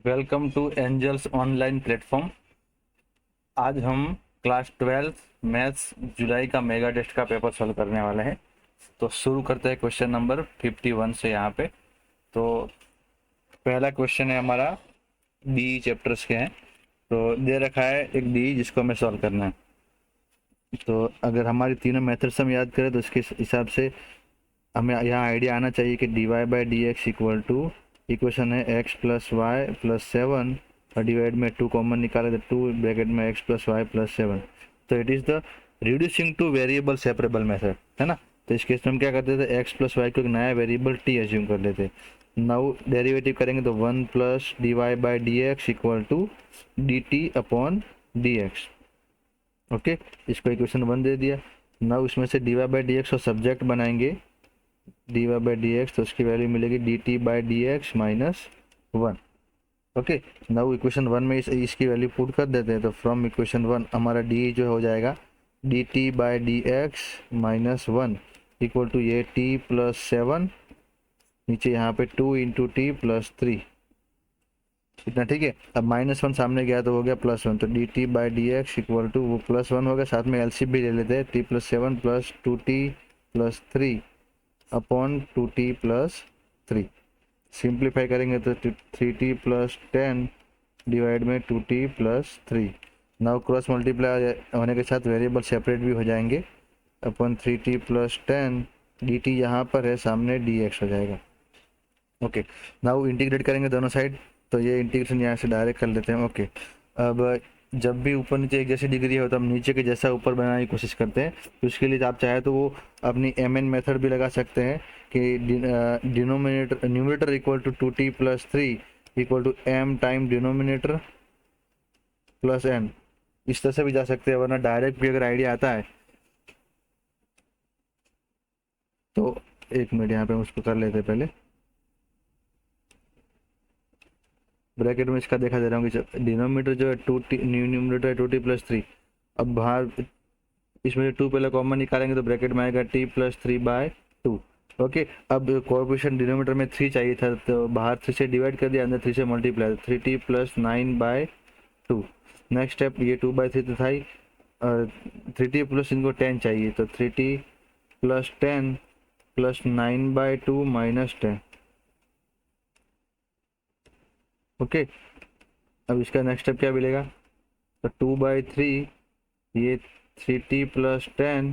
Welcome to Angels online platform. आज हम class 12 maths जुलाई का मेगा टेस्ट का पेपर सॉल्व करने वाले हैं। तो शुरू करते हैं क्वेश्चन नंबर 51 से। यहाँ पे तो पहला क्वेश्चन है हमारा डी चैप्टर्स के हैं। तो दे रखा है एक डी जिसको हमें सॉल्व करना है। तो अगर हमारी तीनों मेथड्स हम याद करें तो इसके हिसाब से हमें यहाँ आइडिया आना चाहिए कि d Y by D x equal to equation है एक्स प्लस वाई प्लस 7 और डिवाइड में 2 कॉमन निकाले तो 2 ब्रैकेट में एक्स प्लस वाई प्लस 7। तो it is the reducing to variable separable method, है ना। तो इस केस में हम क्या करते थे, एक्स प्लस वाई को एक नया वेरिएबल टी एज्यूम कर लेते। नाउ डेरिवेटिव करेंगे तो 1 plus d Y by D x equal to d t upon d x. Okay, इसको इक्वेशन 1 दे दिया। नाउ इसमें से d Y by D x को सब्जेक्ट बनाएंगे d Y by D x, तो उसकी वैल्यू मिलेगी d t by D x minus 1। Okay, now equation 1 में इसकी वैल्यू पुट कर देते हैं। तो फ्रॉम इक्वेशन 1 हमारा डी जो हो जाएगा d t by D x minus 1 equal to ये टी प्लस 7, नीचे यहाँ पे 2 इंटू टी प्लस 3, इतना ठीक है। अब -1 सामने गया तो हो गया +1, तो d t by D x equal to वो +1 हो गया। साथ में एलसी भी ले लेते हैं, T plus 7 plus 2t plus 3 upon 2t plus 3। Simplify करेंगे तो 3t प्लस 10 डिवाइड में 2t plus 3। Now cross multiply होने के साथ वेरिएबल सेपरेट भी हो जाएंगे। अपॉन 3t प्लस 10 dt यहाँ पर है, सामने dx हो जाएगा। ओके, नाउ इंटीग्रेट करेंगे दोनों साइड, तो ये इंटीग्रेशन यहाँ से डायरेक्ट कर लेते हैं। ओके, अब जब भी ऊपर नीचे एक जैसी डिग्री हो तो हम नीचे के जैसा ऊपर बनाने की कोशिश करते हैं। तो इसके लिए आप चाहे तो वो अपनी mn मेथड भी लगा सकते हैं कि denominator numerator equal to 2t plus 3 equal to m time denominator plus n। इस तरह से भी जा सकते हैं, वरना डायरेक्ट भी अगर आइडिया आता है तो 1 मिनट यहाँ पे हम उसको कर लेते हैं। पहले ब्रैकेट में इसका देखा दे रहा हूँ कि डिनोमिनेटर जो है 2t, न्यूमरेटर है 2t प्लस 3। अब बाहर इसमें 2 पहले कॉमन निकालेंगे तो ब्रैकेट में आएगा t प्लस 3 बाय 2। ओके, अब कोएफिशिएंट डिनोमिनेटर में 3 चाहिए था, तो बाहर 3 से डिवाइड कर दिया, अंदर 3 से multiply, 3t plus 9 by 2। Next step, ये 2 बाई 3 तो था ही, और 3t प्लस इनको 10 चाहिए, तो 3t plus 10 plus 9 by 2 minus 10। Okay, अब इसका नेक्स्ट स्टेप क्या मिलेगा, तो 2 बाई 3 ये 3t प्लस 10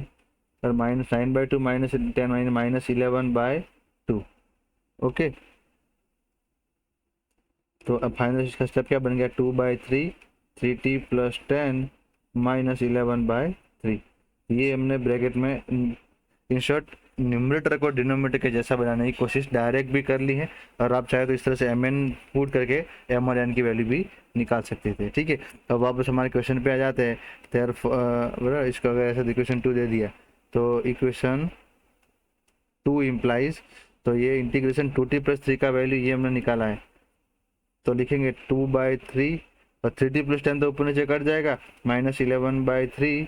और minus 9 by 2 minus 10 minus 11 by 2। Okay, तो अब फाइनल इसका स्टेप क्या बन गया, 2 by 3 3t plus 10 minus 11 bye 3। ये हमने ब्रैकेट में इंसर्ट न्यूमरेटर को डिनोमिनेटर के जैसा बनाने की कोशिश डायरेक्ट भी कर ली है, और आप चाहे तो इस तरह से mn पुट करके m और n की वैल्यू भी निकाल सकते थे। ठीक है, अब वापस हमारे क्वेश्चन पे आ जाते हैं। देयर इसको अगर ऐसा इक्वेशन 2 दे दिया तो इक्वेशन 2 इम्प्लाइज, तो ये इंटीग्रेशन 2t प्लस 3 का वैल्यू ये हमने निकाला है, तो लिखेंगे 2 बाई 3 और 3t प्लस 10 तो ऊपर नीचे कट जाएगा, माइनस 11 बाई 3।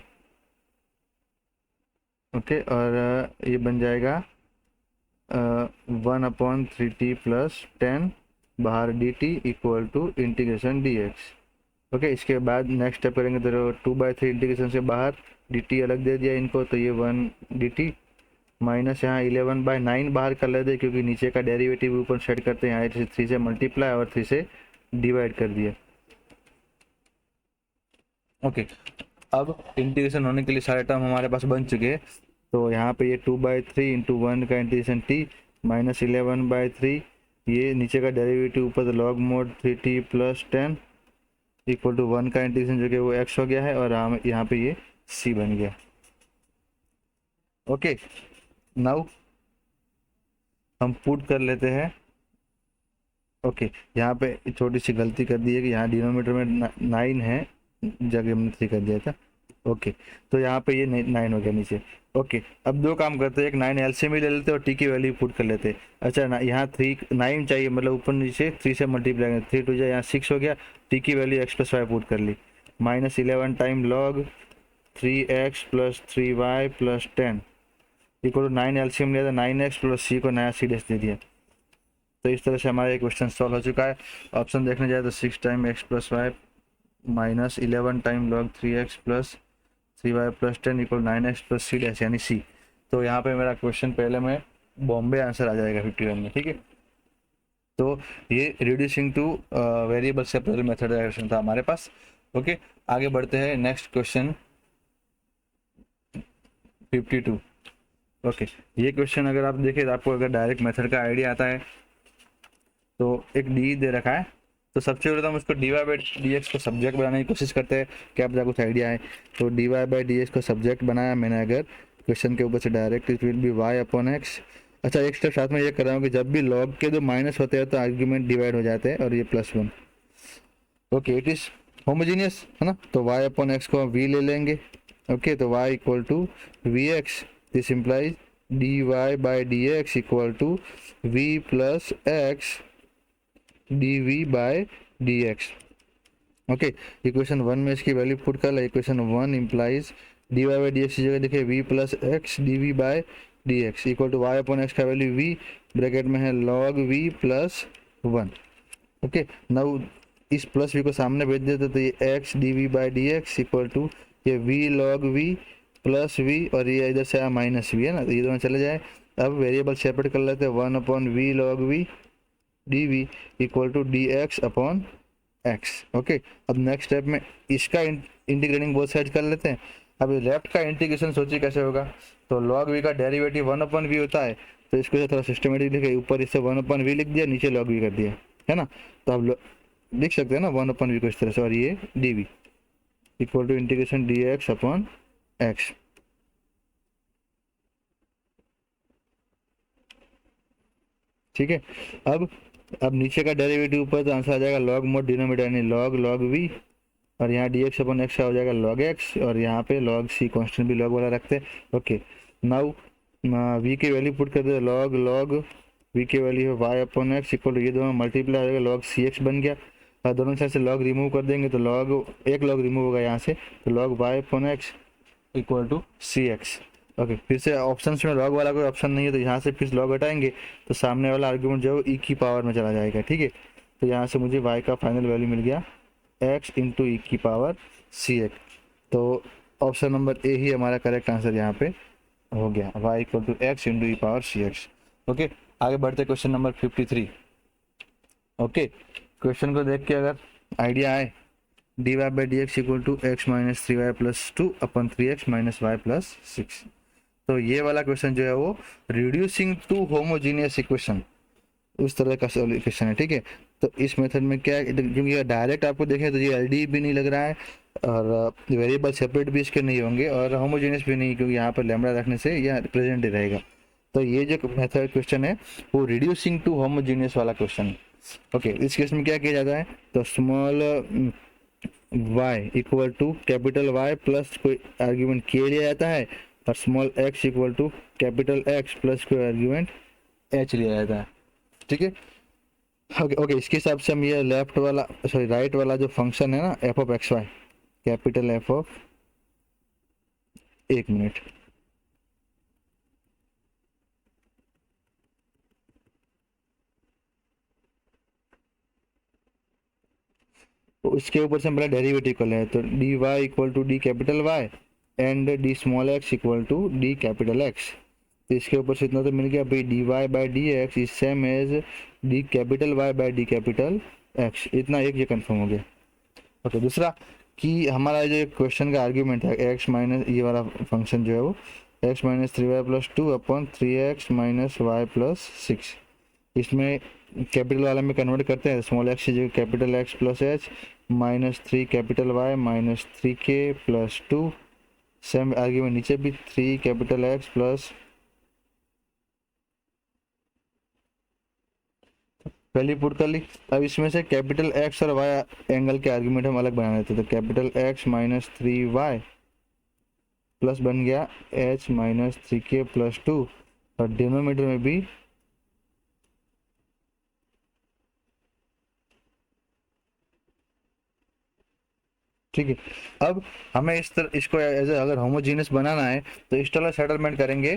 ओके, और ये बन जाएगा 1 अपॉन 3t प्लस 10 बाहर dt equal to integration dx। Okay, इसके बाद नेक्स्ट स्टेप करेंगे तो 2 बाई 3 इंटीग्रेशन से बाहर dt अलग दे दिया इनको, तो ये 1 dt माइनस यहाँ 11 बाई 9 बाहर कर लेते, क्योंकि नीचे का डेरिवेटिव ऊपर सेट करते हैं, यहाँ 3 से मल्टीप्लाई और 3 से डिवाइड कर दिया। ओके, अब इंटीग्रेशन होने के लिए सारे टर्म हमारे पास बन चुके हैं। तो यहाँ पे ये 2 बाई 3 इंटू 1 का इंटीग्रेशन t माइनस 11 बाई 3, ये नीचे का डेरिवेटिव ऊपर तो log mod 3t plus 10 equal to 1 का इंटीग्रेशन जो कि वो x हो गया है, और यहाँ पे ये c बन गया। ओके, नाउ हम पुट कर लेते हैं। ओके, यहाँ पे छोटी सी गलती कर दी है कि यहाँ डिनोमिनेटर में 9 है, जगह हमने 3 कर दिया था। ओके, तो यहाँ पे ये 9 हो गया नीचे। ओके, अब दो काम करते हैं, एक 9 एलसीएम ले लेते हैं और टी की वैल्यू पुट कर लेते हैं। अच्छा ना, यहाँ 9 चाहिए, मतलब ऊपर नीचे 3 से मल्टीप्लाई करें, 3 2 जा यहाँ 6 हो गया, टी की value x plus Y put कर ली, minus 11 time log 3x plus 3y plus 10 equal to 9 LCM लिया था, 9x प्लस c को नया सी डैश दे दिया। तो इस तरह से हमारा ये क्वेश्चन सॉल्व हो चुका है। ऑप्शन देखने जाए तो 6 time x plus y minus 11 time log 3x plus 3y plus 10 equal 9x plus c dash यानी सी। तो यहाँ पे मेरा क्वेश्चन पहले में बॉम्बे आंसर आ जाएगा 51 में, ठीक है। तो ये reducing to variable separable method question था हमारे पास। ओके, आगे बढ़ते हैं नेक्स्ट क्वेश्चन 52। ओके, ये क्वेश्चन अगर आप देखें तो आपको अगर डायरेक्ट मेथड का आइडिया आता है तो एक डी दे रखा है, तो सबसे पहले तो हम उसको d Y by D x को सब्जेक्ट बनाने की कोशिश करते हैं, क्या पता कुछ आइडिया है। तो D Y by D x को सब्जेक्ट बनाया मैंने अगर क्वेश्चन के ऊपर से direct, it will be y upon x. अच्छा, एक स्टेप साथ में ये कर रहा हूँ कि जब भी लॉग के दो माइनस होते हैं तो आर्ग्यूमेंट डिवाइड हो जाते हैं और ये +1। ओके, इट इज होमोजीनियस है ना, तो वाई अपॉन एक्स को हम वी ले लेंगे। ओके, तो y equal to we x, this implies d Y by D x equal to v plus x dv by dx। Okay, equation 1 में इसकी वैल्यू पुट कर ले। Equation 1 implies dy by dx की जगह देखिए v plus x dv by dx equal to y upon x का value v bracket में है log v plus 1। Okay, now इस प्लस v को सामने भेज देते तो ये x dv by dx equal to ये v log v plus v और ये इधर से माइनस v है ना, तो ये दोनों चले जाए। अब वेरिएबल सेपरेट कर लेते हैं, 1 upon v log v dv equal to dx upon x। Okay, अब नेक्स्ट स्टेप में इसका इंटीग्रेटिंग बोथ साइड कर लेते हैं। अब लेफ्ट का इंटीग्रेशन सोचिए कैसे होगा, तो log v का डेरिवेटिव 1 अपॉन v होता है, तो इसको थोड़ा सिस्टमेटिक लिखे, ऊपर इससे 1 अपॉन v लिख दिया, नीचे log v कर दिया, है ना। तो आप लिख सकते हैं ना 1 अपॉन v को इस तरह से, और ये dv equal to integration dx upon x। ठीक है, अब नीचे का डेरिवेटिव ऊपर तो आंसर आ जाएगा log मोड डिनोमिनेटर यानी log v, और यहाँ dx अपॉन x हो जाएगा log x, और यहाँ पे log c कांस्टेंट भी log वाला रखते हैं। ओके, नाउ v की वैल्यू पुट कर दे, log v की वैल्यू है y upon x equal to ये दोनों मल्टीप्लाई हो जाएगा log cx बन गया, और दोनों साइड से log रिमूव कर देंगे तो एक log रिमूव होगा यहाँ से, तो log y upon x equal to cx। Okay, फिर से ऑप्शन में लॉग वाला कोई ऑप्शन नहीं है, तो यहाँ से फिर लॉग हटाएंगे तो सामने वाला आर्ग्यूमेंट जो है ई की पावर में चला जाएगा, ठीक है। तो यहाँ से मुझे y का फाइनल वैल्यू मिल गया x इंटू ई की पावर सी एक्स। तो ऑप्शन नंबर ए ही हमारा करेक्ट आंसर यहाँ पे हो गया, y equal to x into E power c x. Okay, आगे बढ़ते क्वेश्चन नंबर 53। ओके, क्वेश्चन को देख के अगर आइडिया आए, d Y by D x equal to x minus 3y plus 2 upon 3x minus y plus 6। तो ये वाला क्वेश्चन जो है वो रिड्यूसिंग टू होमोजीनियस इक्वेशन उस तरह का क्वेश्चन है, ठीक है। तो इस मेथड में क्या है, क्योंकि डायरेक्ट आपको देखें तो ये एलडी भी नहीं लग रहा है और वेरिएबल सेपरेट भी इसके नहीं होंगे और होमोजीनियस भी नहीं, क्योंकि यहाँ पर लैम्बडा रखने से यह प्रेजेंट ही रहेगा। तो ये जो मेथड क्वेश्चन है वो रिड्यूसिंग टू होमोजीनियस वाला क्वेश्चन है। ओके, इस केस में क्या किया जाता है, तो small y equal to capital Y plus कोई आर्ग्यूमेंट k लिया जाता है, और small x equal to capital X plus कोई आर्ग्यूमेंट h लिया जाता है, ठीक है। ओके, इसके हिसाब से हम ये लेफ्ट वाला राइट वाला जो फंक्शन है ना f of x y, capital f of, एक मिनट, तो इसके ऊपर से हम पहले डेरिवेटिव कर लें, तो D y equal to d capital Y and d small x equal to d capital X. तो इसके ऊपर से इतना तो मिल गया भाई, d Y by D x is same as d capital Y by d capital X, इतना एक ये कंफर्म हो गया। ओके, दूसरा कि हमारा जो क्वेश्चन का आर्ग्यूमेंट है एक्स माइनस ये वाला फंक्शन जो है वो x minus 3y plus 2 upon 3x minus y plus 6, इसमें कैपिटल वाला में कन्वर्ट करते हैं, स्मॉल एक्स की जगह capital X plus h minus 3 capital Y minus 3k plus 2, same argument नीचे भी 3 capital X plus value put कर ली। अब इसमें से कैपिटल एक्स और वाई एंगल के आर्ग्यूमेंट हम अलग बना लेते, तो capital x minus 3y plus बन गया h माइनस 3k प्लस 2, और डिनोमिनेटर में भी ठीक है। अब हमें इस तरह इसको एज अगर होमोजीनियस बनाना है तो इस तरह सेटलमेंट करेंगे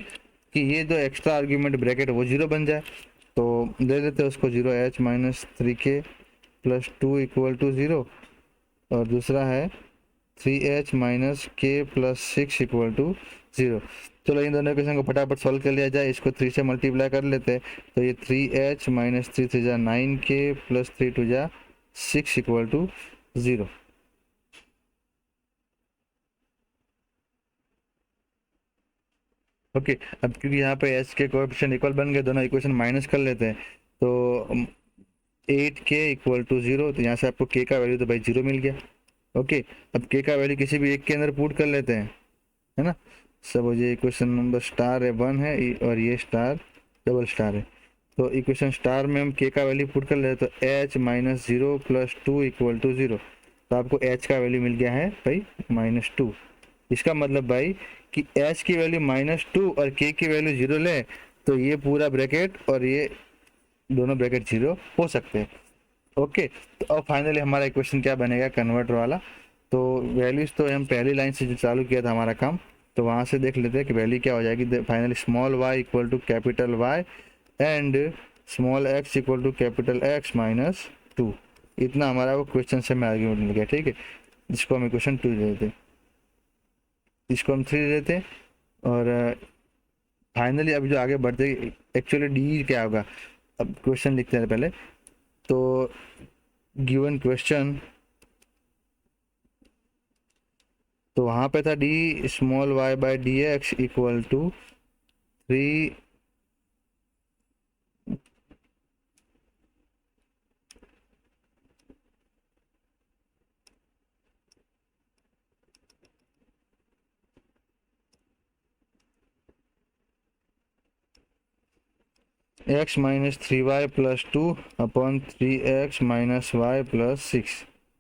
कि ये जो एक्स्ट्रा आर्ग्यूमेंट ब्रैकेट वो जीरो बन जाए। तो ले लेते हैं उसको 0h minus 3k plus 2 equal to 0, और दूसरा है 3h minus k plus 6 equal to 0। चलो इन दोनों इक्वेशन को फटाफट सॉल्व कर लिया जाए। इसको 3 से मल्टीप्लाई कर लेते हैं, तो ये 3h माइनस 3 3 जा 9k प्लस 3 2 जा 6 इक्वल टू 0। ओके, अब क्योंकि यहाँ पे h के कोएफिशिएंट इक्वल बन गए, दोनों इक्वेशन माइनस कर लेते हैं, तो 8k इक्वल टू 0, तो यहाँ से आपको k का वैल्यू तो भाई 0 मिल गया। ओके, अब k का वैल्यू किसी भी एक के अंदर पुट कर लेते हैं, है ना। सब ये इक्वेशन नंबर स्टार है 1 है, और ये स्टार डबल स्टार है। तो इक्वेशन स्टार में हम k का वैल्यू पुट कर लेते हैं, तो h minus 0 plus 2 equal to 0, तो आपको h का वैल्यू मिल गया है भाई -2। इसका मतलब भाई कि h की वैल्यू -2 और k की वैल्यू 0 ले, तो ये पूरा ब्रैकेट और ये दोनों ब्रैकेट 0 हो सकते हैं। ओके, तो अब फाइनली हमारा इक्वेशन क्या बनेगा कन्वर्टर वाला। तो वैल्यूज तो हम पहली लाइन से जो चालू किया था हमारा काम, तो वहाँ से देख लेते हैं कि वैल्यू क्या हो जाएगी। Finally small y equal to capital y and small x equal to capital x minus 2, इतना हमारा वो क्वेश्चन से में आर्ग्यूमेंट मिल गया। ठीक है, इसको हम इक्वेशन 2 दे देते, इसको हम 3 दे देते, और फाइनली अभी जो आगे बढ़ते एक्चुअली डी क्या होगा। अब क्वेश्चन लिखते हैं पहले, तो गिवन क्वेश्चन, तो वहाँ पे था d small y by D x equal to 3 x minus 3y plus 2 upon 3x minus y plus 6।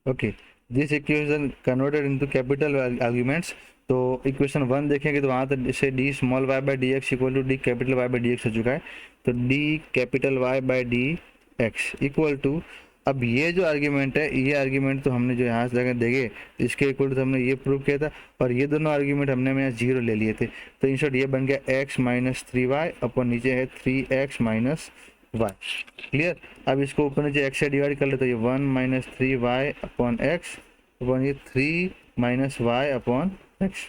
Okay, this equation converted into capital arguments. तो इक्वेशन 1 देखेंगे तो वहाँ तक जैसे d small y by D x equal to d capital y by D x हो चुका है, तो d capital y by D x equal to, अब ये जो आर्ग्यूमेंट है, ये आर्ग्यूमेंट तो हमने जो यहाँ से देखे इसके इक्वल टू हमने ये प्रूव किया था, और ये दोनों आर्ग्यूमेंट हमने यहाँ 0 ले लिए थे, तो इन शॉर्ट ये बन गया x माइनस 3y अपन नीचे है 3x माइनस y। क्लियर, अब इसको ऊपर नीचे x से डिवाइड कर ले, तो ये 1 minus 3y upon x upon ये 3 माइनस y अपॉन एक्स।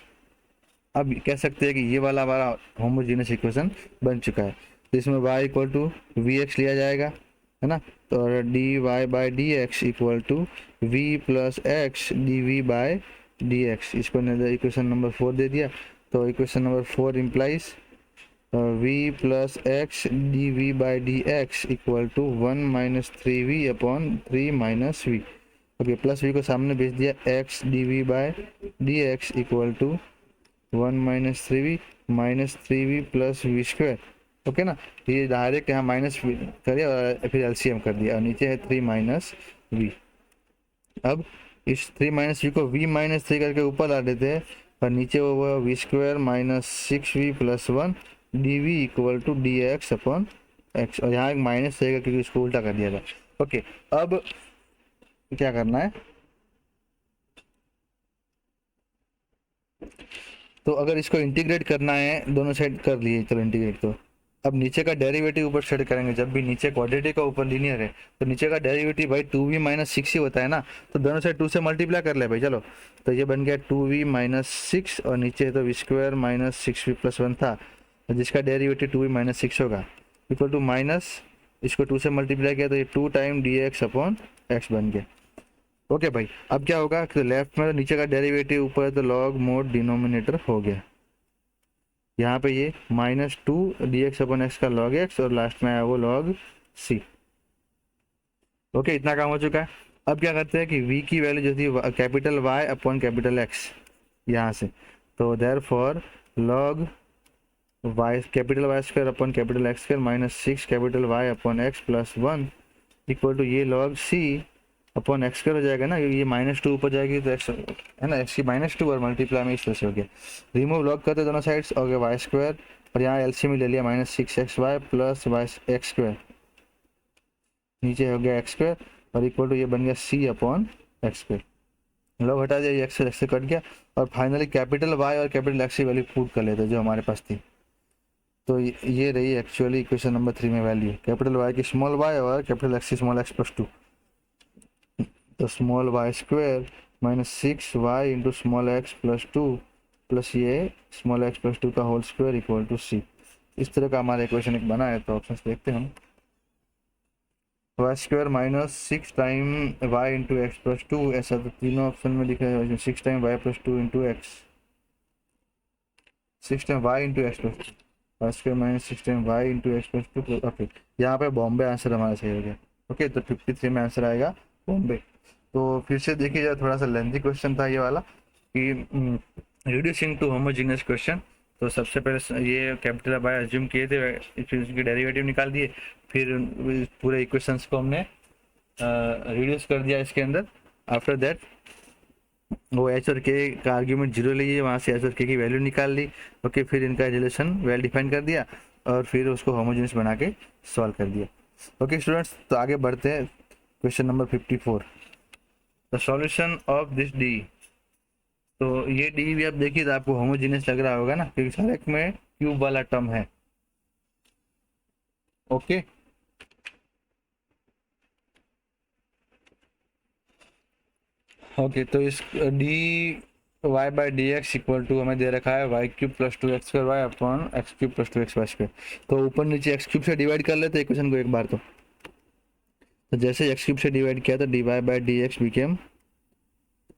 अब कह सकते हैं कि ये वाला हमारा होमोजीनियस इक्वेशन बन चुका है। तो इसमें y equal to we x लिया जाएगा, है ना, तो D Y by D x equal to v plus x D we by D x, इसको इक्वेशन नंबर 4 दे दिया। तो equation number 4 implies v plus x D we by D x equal to 1 minus 3v upon 3 minus v. Okay, plus we को सामने भेज दिया, x D we by D x equal to 1 minus 3v plus v square. Okay ना, ये direct यहाँ minus करिए और फिर एलसीएम कर दिया, और नीचे है 3 माइनस वी। अब इस 3 माइनस वी को v माइनस 3 करके ऊपर ला देते हैं, और नीचे वो v square minus 6v plus 1 d v equal to d x upon x, और यहाँ एक माइनस रहेगा क्योंकि इसको उल्टा कर दिया था। ओके, अब क्या करना है, तो अगर इसको इंटीग्रेट करना है, दोनों साइड कर लिए, चलो इंटीग्रेट। तो अब नीचे का डेरिवेटिव ऊपर सेट करेंगे, जब भी नीचे क्वाड्रेटिक का ऊपर लीनियर है तो नीचे का डेरिवेटिव भाई 2v माइनस 6 ही होता है ना, तो दोनों साइड 2 से मल्टीप्लाई कर ले भाई। चलो, तो ये बन गया 2v माइनस 6, और नीचे तो we square minus 6v plus 1 था, जिसका डेरिवेटिव 2v माइनस 6 होगा इक्वल टू माइनस, इसको 2 से मल्टीप्लाई किया तो ये 2 time D x upon x बन गया। ओके भाई, अब क्या होगा कि लेफ्ट में तो नीचे का डेरिवेटिव ऊपर है, तो लॉग मोड डिनोमिनेटर हो गया। यहाँ पे ये -2 डी एक्स अपॉन एक्स का लॉग एक्स, और लास्ट में आया वो लॉग सी। ओके, इतना काम हो चुका है। अब क्या करते हैं कि v की वैल्यू जो थी capital y upon capital x यहाँ से, तो therefore log y capital Y square upon capital X square minus 6 capital y upon x plus 1 equal to ये log c upon x square हो जाएगा ना, ये -2 ऊपर जाएगी तो एक्स है ना, एक्स की -2 और मल्टीप्लाई में इस तरह से हो गया। रिमूव लॉग करते दोनों साइड्स, हो गया वाई स्क्वायर, और यहाँ एलसीएम ले लिया -6xy plus Y x square, नीचे हो गया एक्स स्क्वायर, और इक्वल टू ये बन गया c upon x square. Log हटा दिया, एक्स से कट गया, और फाइनली कैपिटल वाई और कैपिटल एक्स की वैल्यू पुट कर लेते जो हमारे पास थी। तो ये रही एक्चुअली इक्वेशन नंबर 3 में वैल्यू, कैपिटल वाई की स्मॉल वाई और कैपिटल एक्स की स्मॉल एक्स प्लस 2। तो small y square minus 6y into small x plus 2 plus ये स्मॉल एक्स प्लस 2 का whole square equal to c. इस तरह का हमारा इक्वेशन एक बना है। तो ऑप्शन देखते हैं हम। Y square minus 6 time y into x plus 2, ऐसा तो तीनों ऑप्शन में लिखा है। 6 time y plus 2 into x, 6 time y into x plus 2, y square minus 6 time y into x plus 2। Okay, यहाँ पे बॉम्बे आंसर हमारा सही हो गया। ओके, तो 53 में आंसर आएगा बॉम्बे। तो फिर से देखिए जाए, थोड़ा सा लेंथी क्वेश्चन था ये वाला कि रिड्यूसिंग टू होमोजीनियस क्वेश्चन। तो सबसे पहले ये कैपिटल वाई अज्यूम किए थे, फिर उसकी डेरिवेटिव निकाल दिए, फिर पूरे इक्वेशंस को हमने रिड्यूस कर दिया इसके अंदर। आफ्टर दैट वो एच और के का आर्ग्यूमेंट जीरो लिए, वहाँ से एच और के की वैल्यू निकाल ली। ओके, फिर इनका रिलेशन वेल डिफाइन कर दिया और फिर उसको होमोजेनियस बना के सॉल्व कर दिया। ओके स्टूडेंट्स, तो आगे बढ़ते हैं। Question number 54, the solution of this D. तो ये डी भी आप देखिए तो आपको होमोजेनियस लग रहा होगा ना, क्योंकि सारे में क्यूब वाला टर्म है। ओके, ओके, तो इस d Y by D x equal to हमें दे रखा है y cube plus 2 x square y upon x cube plus 2 x y square. तो ऊपर नीचे एक्स क्यूब से डिवाइड कर लेते हैं इक्वेशन को एक बार। तो जैसे एक्स क्यूब से डिवाइड किया तो D Y by D x became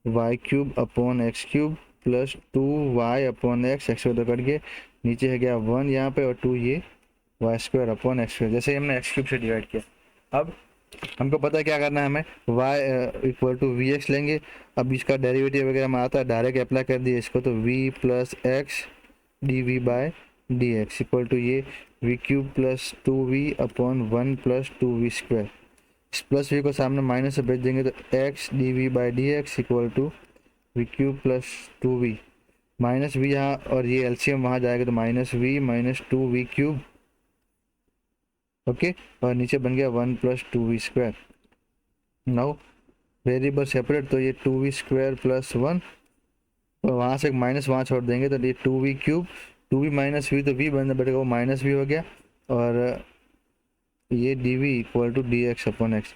y cube upon x cube plus 2y upon x, x तो कट के नीचे है गया 1 यहाँ पे, और 2 ये Y square upon x square. जैसे हमने एक्स क्यूब से डिवाइड किया, अब हमको पता है क्या करना है हमें, y equal to we x लेंगे। अब इसका डेरिवेटिव वगैरह में आता है, डायरेक्ट अप्लाई कर दिए इसको, तो v plus x D we by D x equal to ये V cube plus 2v upon 1 plus 2v square. इस प्लस वी को सामने माइनस से भेज देंगे तो X D we by D x equal to V cube plus 2v, minus V यहाँ और ये एलसीएम वहाँ जाएगा तो minus V minus 2v cube. Okay, और नीचे बन गया 1 plus 2v square. Now variable separate, तो ये 2v स्क्वायर प्लस 1, और वहाँ से माइनस वहाँ छोड़ देंगे तो ये 2v cube, 2v minus v तो v बन बैठेगा, वो माइनस वी हो गया, और ये dv equal to d x upon x.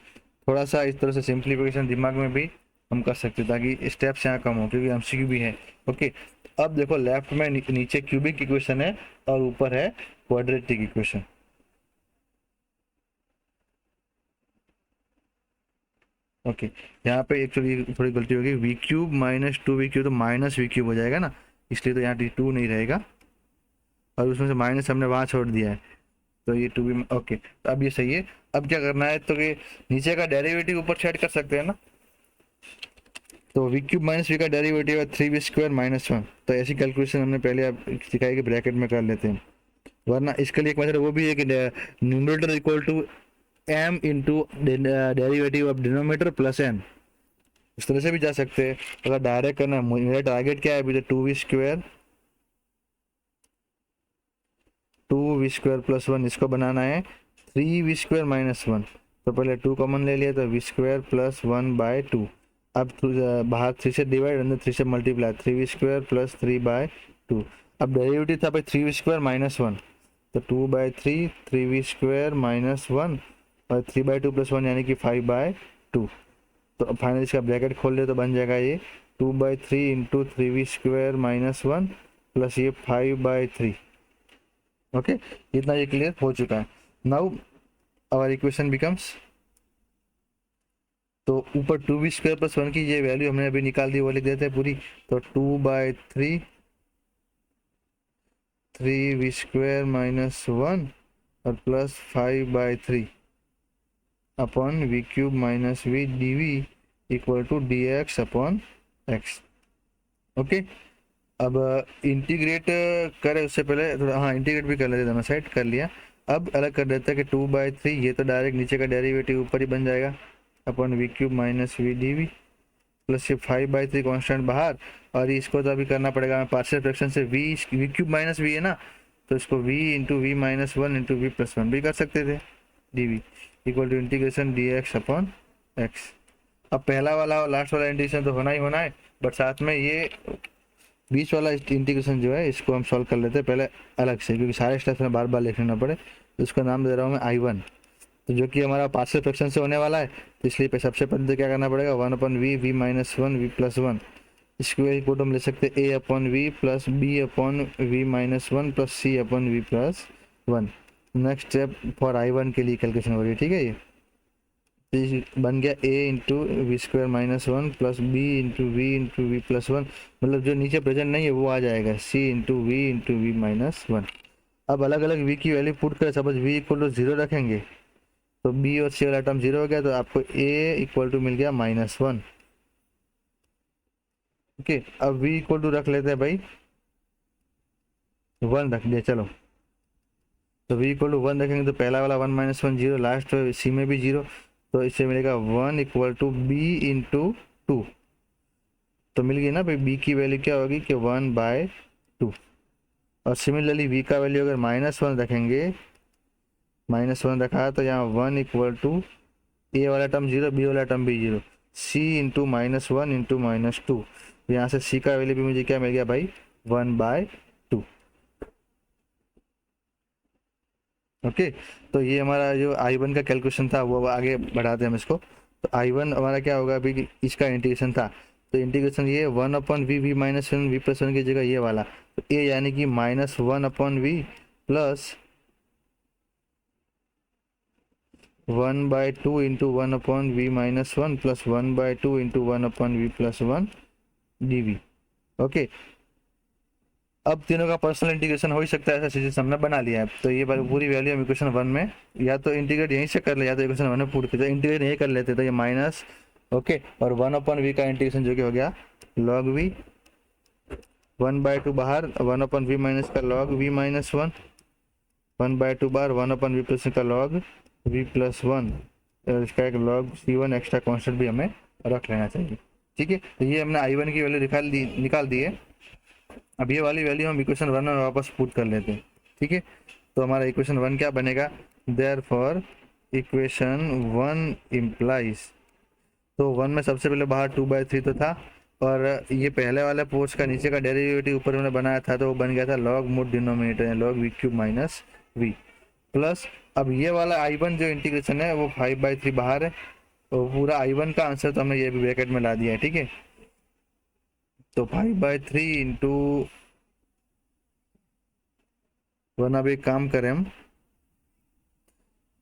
थोड़ा सा इस तरह से सिंप्लीफिकेशन दिमाग में भी हम कर सकते हैं ताकि स्टेप्स यहाँ कम हो, क्योंकि एमसीक्यू भी है। ओके, अब देखो लेफ्ट में नीचे क्यूबिक इक्वेशन है और ऊपर है क्वाड्रेटिक इक्वेशन। ओके, यहाँ पे एक्चुअली थोड़ी गलती होगी, v cube minus 2v cube, तो माइनस वी क्यूब हो जाएगा ना, इसलिए तो यहाँ 2 नहीं रहेगा, और उसमें से माइनस हमने वहाँ छोड़ दिया है, तो ये 2v। ओके, तो अब ये सही है। अब क्या करना है, तो ये नीचे का डेरिवेटिव ऊपर सेट कर सकते हैं ना, तो वी क्यूब माइनस वी का डेरिवेटिव है 3v स्क्वायर माइनस 1। तो ऐसी कैलकुलेशन हमने पहले आप सिखाई कि ब्रैकेट में कर लेते हैं, वरना इसके लिए एक मेथड वो भी है कि numerator equal to m into derivative of denominator plus n, इस तरह से भी जा सकते हैं। अगर डायरेक्ट करना है, मेरा टारगेट क्या है अभी, तो 2v स्क्वायर प्लस 1 इसको बनाना है 3v स्क्वायर माइनस 1। तो पहले 2 कॉमन ले लिया, तो v स्क्वायर प्लस 1 बाय 2। अब बाहर 3 से डिवाइड, अंदर 3 से multiply, 3v square plus 3 bye 2। अब डेरिवेटिव था भाई 3v स्क्वायर माइनस 1, तो 2 बाय 3 3v स्क्वायर माइनस 1 और 3 बाई 2 प्लस 1 यानी कि 5 बाय 2। तो फाइनली इसका ब्रैकेट खोल ले तो बन जाएगा ये 2 by 3 into 3v square minus 1 plus ये 5 बाई 3। ओके, इतना ये क्लियर हो चुका है। नाउ आवर इक्वेशन बिकम्स, तो ऊपर 2v स्क्वायर प्लस 1 की ये वैल्यू हमने अभी निकाल दी, वो लिख देते हैं पूरी। तो 2 बाई 3 3v स्क्वायर माइनस 1 और plus 5 by 3 upon v cube minus v d v equal to d x upon x. Okay, अब इंटीग्रेट करें उससे पहले थोड़ा, हाँ इंटीग्रेट भी कर लेते, दोनों साइड कर लिया। अब अलग कर देते हैं कि 2 बाई 3 ये तो डायरेक्ट नीचे का डेरिवेटिव ऊपर ही बन जाएगा upon v cube minus v d v plus ये 5 बाई 3 कॉन्स्टेंट बाहर, और इसको तो अभी करना पड़ेगा हमें पार्शियल फ्रैक्शन से, वी क्यूब माइनस वी है ना, तो इसको v into v minus 1 into v plus 1 भी कर सकते थे, d v equal to integration d x upon x. अब पहला वाला और लास्ट वाला इंटीग्रेशन तो होना ही होना है, बट साथ में ये बीच वाला इंटीग्रेशन जो है इसको हम सॉल्व कर लेते हैं पहले अलग से, क्योंकि सारे स्टेप्स में बार बार लिखना ना पड़े। तो इसका नाम दे रहा हूँ मैं I1, तो जो कि हमारा पार्शियल फ्रैक्शन से होने वाला है, तो इसलिए सबसे पहले तो क्या करना पड़ेगा, 1/v v minus 1 v plus 1, इसको इक्वल हम ले सकते हैं a/v plus b/v minus 1 plus c/v plus 1। Next step for I1 के लिए कैलकुलेशन हो रही है, ठीक है। ये बन गया a into v square minus 1 plus b into v plus 1, मतलब जो नीचे प्रेजेंट नहीं है वो आ जाएगा c इंटू वी माइनस 1। अब अलग अलग v की वैल्यू पुट कर, सपोज v इक्वल टू 0 रखेंगे तो b और c वाला टर्म 0 हो गया, तो आपको a इक्वल टू मिल गया -1। ओके, अब v इक्वल टू रख लेते हैं भाई 1 रख दिया, चलो। तो v इक्वल टू 1 रखेंगे तो पहला वाला 1 - 1 0, लास्ट c में भी 0, तो इससे मिलेगा 1 इक्वल टू b इंटू 2। तो मिल गई ना भाई, b की वैल्यू क्या होगी कि 1/2। और सिमिलरली v का वैल्यू अगर -1 रखेंगे, -1 रखा तो यहाँ 1 इक्वल टू a वाला टर्म 0, b वाला टर्म भी 0, c इंटू -1 इंटू -2। यहाँ से c का वैल्यू भी मुझे क्या मिल गया भाई, 1/2। ओके, तो ये हमारा जो I1 का कैलकुलेशन था वो आगे बढ़ाते हैं हम इसको। तो I1 हमारा क्या होगा अभी, इसका इंटीग्रेशन था, तो इंटीग्रेशन ये 1/v v minus 1 v plus 1 की जगह ये वाला, तो a यानी कि -1/v plus 1/2 into 1/v minus 1 plus 1/2 into 1/v plus 1 dv। Okay, अब तीनों का पर्सनल इंटीग्रेशन हो ही सकता है, ऐसा सिचुएशन हमने बना लिया है। तो ये पूरी वैल्यू हम इक्वेशन 1 में या तो इंटीग्रेट यहीं से कर ले, या तो इक्वेशन 1 में पुट करते, इंटीग्रेट यहीं कर लेते, तो ये माइनस, ओके, और 1/v का इंटीग्रेशन जो कि हो गया log v, 1/2 बाहर, 1/v माइनस का log v माइनस 1, 1/2 बाहर, 1/v प्लस का log v प्लस 1, और इसका एक log c1 एक्स्ट्रा कॉन्स्टेंट भी हमें रख लेना चाहिए, ठीक है। तो ये हमने I1 की वैल्यू निकाल दी है। अब ये वाली वैल्यू हम इक्वेशन 1 में वापस पुट कर लेते हैं, ठीक है। तो हमारा इक्वेशन 1 क्या बनेगा, देयरफॉर इक्वेशन 1 इम्प्लाइज, तो 1 में सबसे पहले बाहर 2/3 तो था, और ये पहले वाले पोर्स का नीचे का डेरिवेटिव ऊपर हमने बनाया था, तो वो बन गया था log मोड डिनोमिनेटर है log v³ minus v plus, अब ये वाला I1 जो इंटीग्रेशन है वो 5/3 बाहर है, तो पूरा I1 का आंसर तो हमने ये भी ब्रैकेट में ला दिया है, ठीक है। तो 5/3 इंटू 1, अब एक काम करें हम,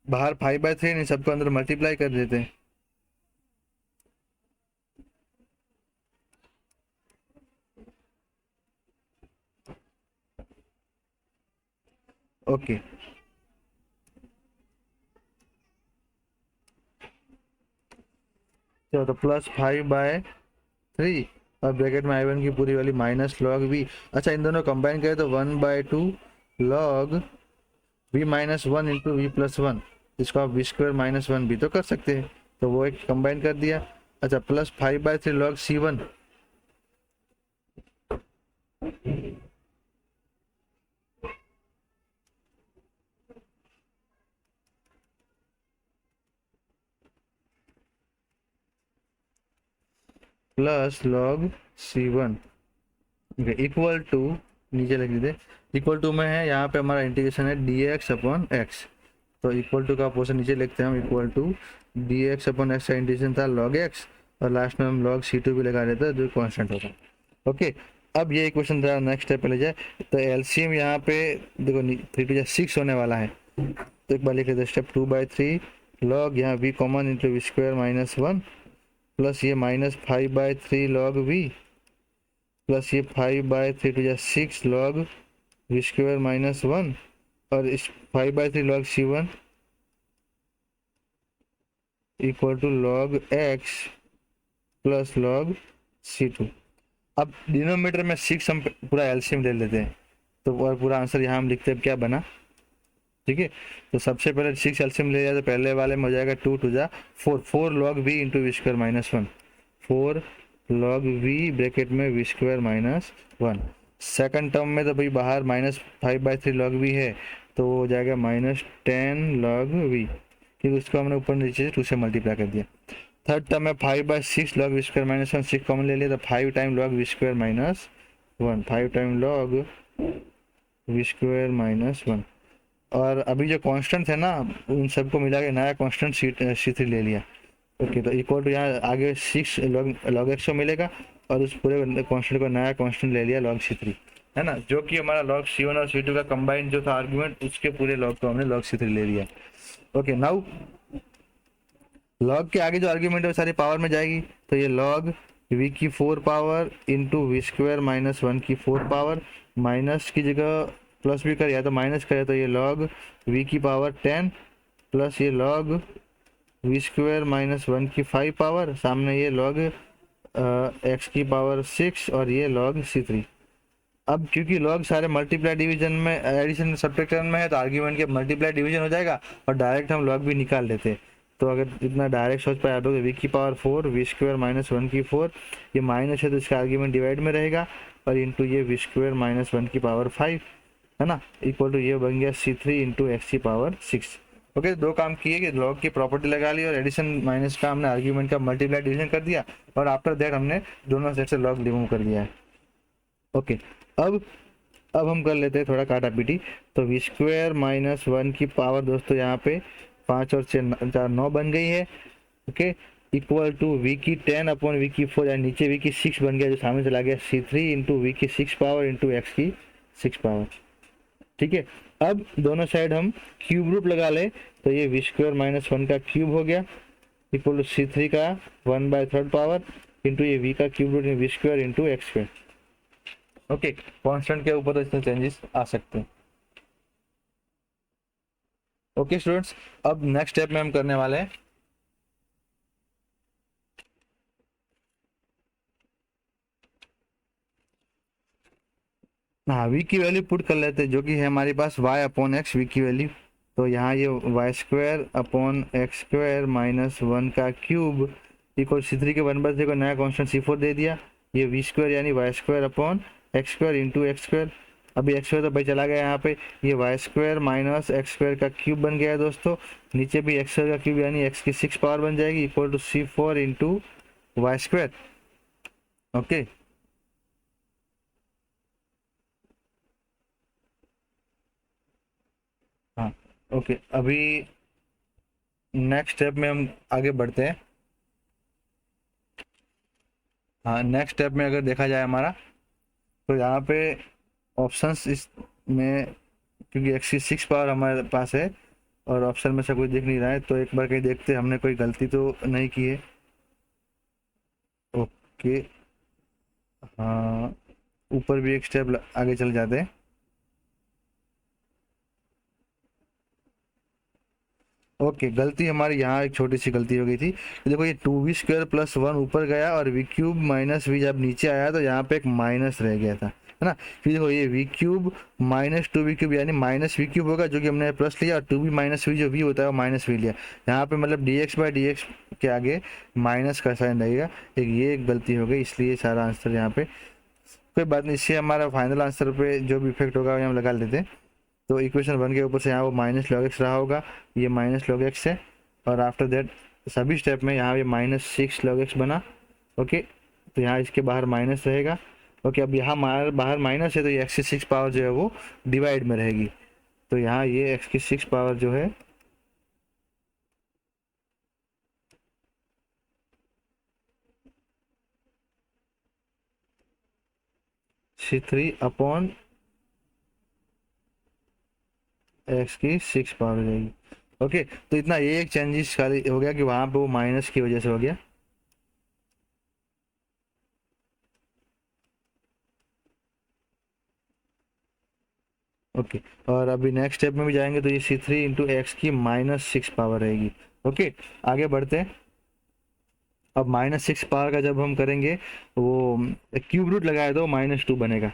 बाहर 5/3 नहीं, सबको अंदर मल्टीप्लाई कर देते हैं। ओके, चलो, तो प्लस 5/3 और ब्रैकेट में I1 की पूरी वाली माइनस log v। अच्छा, इन दोनों कंबाइन करें तो 1/2 log v minus 1 into v plus 1, इसको आप v² माइनस 1 भी तो कर सकते हैं, तो वो एक कंबाइन कर दिया। अच्छा, plus 5/3 log c1, plus log c1 equal to, नीचे लिख दीजिए, इक्वल टू में है यहाँ पे हमारा इंटीग्रेशन है dx/x, तो इक्वल टू का पोर्शन नीचे लिखते हैं हम, इक्वल टू dx/x का इंटीग्रेशन था log x, और लास्ट में हम log c2 भी लगा देते हैं जो कांस्टेंट होगा। ओके, अब ये इक्वेशन जरा नेक्स्ट स्टेप पे ले जाए, तो एलसीएम यहाँ पे देखो 3 × 6 होने वाला है, तो एक बार लिख लेते हैं स्टेप 2/3 log यहाँ v common into v² minus 1 plus ये -5/3 log v प्लस ये 5/3 × 6 log v² माइनस 1, और इस 5/3 log c1 equal to log x plus log c2। अब डिनोमिनेटर में 6 हम पूरा एलसीएम ले लेते हैं, तो और पूरा आंसर यहाँ हम लिखते हैं क्या बना, ठीक है। तो सबसे पहले 6 एलसीएम ले जाए तो पहले वाले में हो जाएगा 2 × 2 4 log v into v² minus 1, 4 log v bracket में v² माइनस 1। सेकंड टर्म में तो भाई बाहर -5/3 log v है, तो वो हो जाएगा -10 log v, क्योंकि उसको हमने ऊपर नीचे से 2 से मल्टीप्लाई कर दिया। थर्ड टर्म में 5/6 log v² माइनस 1, 6 कॉमन ले लिया तो 5 time log v² minus 1, 5 time log v square minus 1। और अभी जो कांस्टेंट है ना, उन सबको मिला के नया कांस्टेंट C3 ले लिया। ओके, तो इक्वल टू यहाँ आगे 6 लॉग एक्स मिलेगा, और उस पूरे कांस्टेंट को नया कांस्टेंट ले लिया log C3, है ना, जो कि हमारा log C1 और C2 का कंबाइन जो था आर्गुमेंट, उसके पूरे लॉग को हमने log C3 ले लिया। ओके, नाउ लॉग के आगे जो आर्ग्यूमेंट है वो सारी पावर में जाएगी, तो ये लॉग v की 4 power into v square minus 1 की 4 पावर, माइनस की जगह प्लस भी करे या तो माइनस करे, तो ये लॉग v की पावर 10 प्लस ये लॉग वी स्क्वायर माइनस 1 की 5 पावर, सामने ये लॉग x की पावर 6 और ये लॉग C3। अब क्योंकि लॉग सारे मल्टीप्लाई डिवीजन में, एडिशन सब्ट्रैक्शन में है, तो आर्ग्यूमेंट के मल्टीप्लाई डिवीजन हो जाएगा और डायरेक्ट हम लॉग भी निकाल लेते। तो अगर इतना डायरेक्ट सोच पाए तो वी की पावर 4 वी स्क्वायर माइनस 1 की 4, ये माइनस है तो इसका आर्ग्यूमेंट डिवाइड में रहेगा, और इंटू ये वी स्क्वायर माइनस 1 की पावर 5, है ना, इक्वल टू ये बन गया C3 इंटू एक्स की पावर 6। ओके, दो काम किए कि लॉग की प्रॉपर्टी लगा ली और एडिशन माइनस का हमने आर्ग्यूमेंट का मल्टीप्लाई डिवीजन कर दिया, और आफ्टर दैट हमने दोनों साइड से लॉग रिमूव कर दिया है। ओके, अब हम कर लेते हैं थोड़ा काटा पीटी। तो वी स्क्वायर माइनस 1 की पावर दोस्तों यहाँ पे 5 और 4 9 बन गई है। ओके, इक्वल टू वी की 10 अपॉन वी की 4, यानी नीचे वी की 6 बन गया, जो सामने चला गया C3 इंटू वी की 6 पावर इंटू एक्स की 6 पावर। ठीक है, अब दोनों साइड हम क्यूब रूट लगा ले, तो ये वी स्क्वायर माइनस 1 का क्यूब हो गया, इक्वल टू C3 का 1/3 पावर इंटू ये वी का cube root v square into x square. Okay, constant के ऊपर तो इसमें चेंजेस आ सकते हैं। ओके स्टूडेंट्स, अब नेक्स्ट स्टेप में हम करने वाले हैं हाँ, वी की वैल्यू पुट कर लेते हैं, जो कि है हमारे पास y अपॉन एक्स वी की वैल्यू। तो यहाँ ये Y square upon x square minus 1 का क्यूब इक्वल C3 के 1/3 को नया कांस्टेंट C4 दे दिया, ये वी स्क्वायर यानी y square upon x square into x square. अभी एक्स स्क्वायर तो भाई चला गया यहाँ पे, ये Y square minus x square का क्यूब बन गया है दोस्तों, नीचे भी एक्स स्क्वायर का क्यूब यानी एक्स की 6 पावर बन जाएगी, equal to C4 into y square. Okay, हाँ, ओके, अभी नेक्स्ट स्टेप में हम आगे बढ़ते हैं। हाँ, नेक्स्ट स्टेप में अगर देखा जाए हमारा, तो यहाँ पे ऑप्शंस इस में, क्योंकि एक्स की 6 पावर हमारे पास है और ऑप्शन में से कोई दिख नहीं रहा है, तो एक बार कहीं देखते हैं हमने कोई गलती तो नहीं की है। ओके, हाँ, ऊपर भी एक स्टेप आगे चल जाते हैं। ओके, गलती हमारी यहाँ एक छोटी सी गलती हो गई थी। देखो, ये 2v² प्लस 1 ऊपर गया और वी क्यूब माइनस वी जब नीचे आया तो यहाँ पे एक माइनस रह गया था, है ना। फिर देखो, ये वी क्यूब माइनस 2v³ यानी माइनस वी क्यूब होगा, जो कि हमने प्लस लिया, और 2v माइनस वी जो वी होता है वो माइनस वी लिया। यहाँ पे मतलब dx/dx के आगे माइनस का साइन रहेगा, ये एक गलती हो गई, इसलिए सारा आंसर यहाँ पे। कोई बात नहीं, इससे हमारा फाइनल आंसर पे जो भी इफेक्ट होगा हम लगा लेते हैं। तो इक्वेशन 1 के ऊपर से यहाँ वो माइनस लॉग एक्स रहा होगा, ये माइनस लॉग एक्स है, और आफ्टर दैट सभी स्टेप में यहाँ ये -6 लॉग एक्स बना। ओके, तो यहाँ इसके बाहर माइनस रहेगा। ओके, अब यहाँ बाहर माइनस है, तो ये एक्स की 6 पावर जो है वो डिवाइड में रहेगी, तो यहाँ ये एक्स की 6 पावर जो है C3 अपॉन एक्स की 6 पावर हो जाएगी। ओके, तो इतना ये एक चेंजेस खाली हो गया कि वहाँ पे वो माइनस की वजह से हो गया। ओके, और अभी नेक्स्ट स्टेप में भी जाएंगे, तो ये C3 इंटू एक्स की -6 पावर रहेगी। ओके, आगे बढ़ते हैं। अब -6 पावर का जब हम करेंगे, वो क्यूब रूट लगाए तो -2 बनेगा।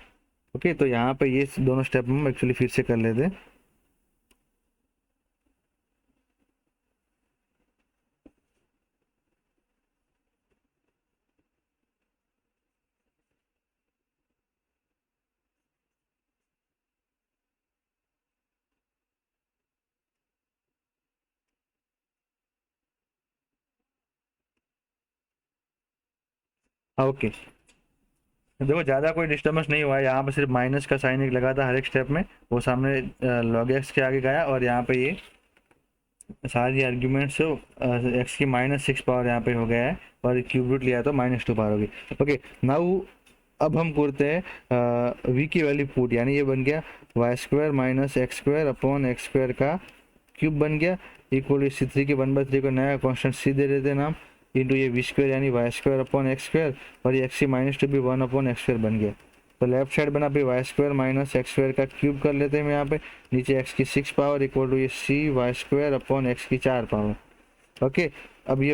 ओके, तो यहाँ पे ये दोनों स्टेप हम एक्चुअली फिर से कर लेते हैं। हाँ, ओके, देखो ज़्यादा कोई डिस्टर्बेंस नहीं हुआ है, यहाँ पे सिर्फ माइनस का साइन एक लगा था हर एक स्टेप में, वो सामने लॉग एक्स के आगे गया, और यहाँ पे ये सारी आर्ग्यूमेंट्स एक्स की -6 पावर यहाँ पे हो गया है, और क्यूब रूट लिया तो -2 पावर होगी। ओके, नाउ अब हम करते हैं वी की वैल्यू पुट, यानी ये बन गया y square minus x square upon x square का क्यूब बन गया, इक्वल सी थ्री के 1/3 को नया कॉन्स्टेंट सी दे देते नाम, इंटू ये वी स्क्वायर यानी y square upon x square, और ये एक्स की -2 भी 1 अपॉन एक्स स्क्वायर बन गया। तो लेफ्ट साइड बना पे y square minus x square का क्यूब कर लेते हैं यहाँ पे, नीचे एक्स की 6 पावर इक्वल टू ये सी वाई स्क्वायर अपॉन एक्स की 4 पावर। ओके, अब ये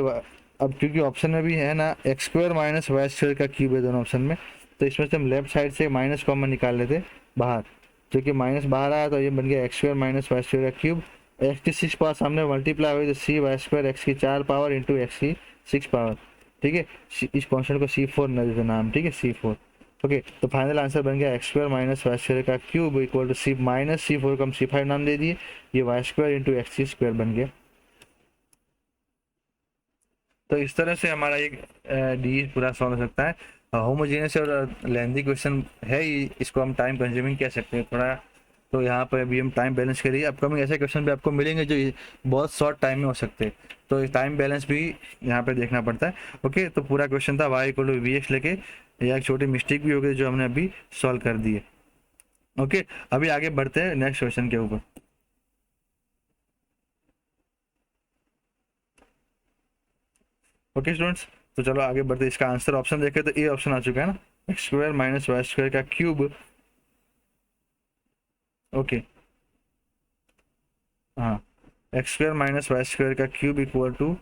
अब क्योंकि ऑप्शन में भी है ना x square minus Y square का क्यूब है दोनों ऑप्शन में, तो इसमें से हम लेफ्ट साइड से माइनस कॉमन निकाल लेते बाहर, क्योंकि माइनस बाहर आया तो ये बन गया x square minus Y square का क्यूब, एक्स की 6 पावर सामने मल्टीप्लाई हुई तो सी वाई स्क्वायर एक्स की 4 पावर इंटू एक्स की 6 पावर। ठीक है, इस कॉन्स्टेंट को C4 न देते नाम, ठीक है C4। ओके, तो फाइनल आंसर बन गया x square minus Y square का cube equal to C minus C4 को हम C5 नाम दे दिए, ये वाई स्क्वायर इंटू एक्स की स्क्वायर बन गया। तो इस तरह से हमारा एक डी पूरा सॉल्व हो सकता है। होमोजेनियस और लेंथी क्वेश्चन है ही, इसको हम टाइम कंज्यूमिंग कह सकते हैं थोड़ा। तो यहाँ पर अभी हम टाइम बैलेंस करिए, अपकमिंग ऐसे क्वेश्चन भी आपको मिलेंगे जो बहुत शॉर्ट टाइम में हो सकते हैं, तो टाइम बैलेंस भी यहाँ पे देखना पड़ता है। ओके, तो पूरा क्वेश्चन था y equal to we x लेके, या एक छोटी मिस्टेक भी हो गई जो हमने अभी सॉल्व कर दी है। ओके, अभी आगे बढ़ते हैं नेक्स्ट क्वेश्चन के ऊपर। ओके स्टूडेंट्स, तो चलो आगे बढ़ते, इसका आंसर ऑप्शन देखें तो ए ऑप्शन आ चुका है ना, x square minus Y square का क्यूब। ओके, हाँ, x square minus Y square का क्यूब इक्वल टू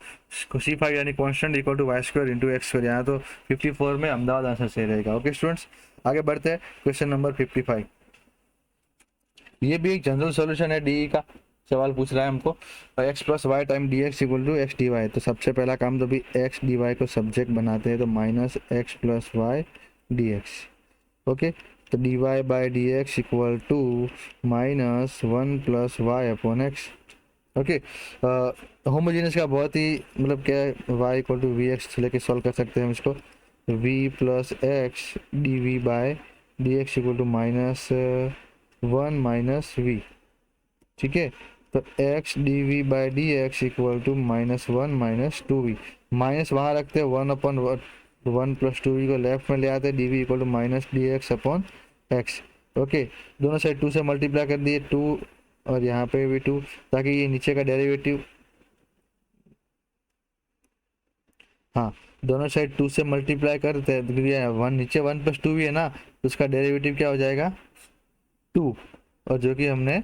C5 यानी constant equal to y square into x square, यहाँ तो 54 में अहमदाबाद आंसर सही रहेगा। ओके स्टूडेंट्स, आगे बढ़ते हैं क्वेश्चन नंबर 55। ये भी एक जनरल सॉल्यूशन है, डी का सवाल पूछ रहा है हमको, X plus Y time D x equal to X D Y. तो सबसे पहला काम तो भी एक्स डी वाई को सब्जेक्ट बनाते हैं, तो minus X plus Y D x. Okay, तो D Y by D x equal to minus 1 plus Y upon x. Okay, homogeneous का बहुत ही मतलब क्या है, y equal to we x लेके सॉल्व कर सकते हैं हम इसको, v plus x D v by d x equal to minus 1 minus v. ठीक है, तो x d we by D x equal to -1 minus 2v, minus वहाँ रखते हैं 1 अपॉन 1 प्लस 2v को लेफ्ट में ले आते हैं, d v equal to minus d x upon x. Okay, दोनों साइड 2 से मल्टीप्लाई कर दिए, 2 और यहाँ पे भी 2, ताकि ये नीचे का डेरिवेटिव, हाँ दोनों साइड 2 से मल्टीप्लाई करते हैं, क्योंकि 1 नीचे 1 प्लस 2 भी है ना, तो उसका डेरिवेटिव क्या हो जाएगा 2, और जो कि हमने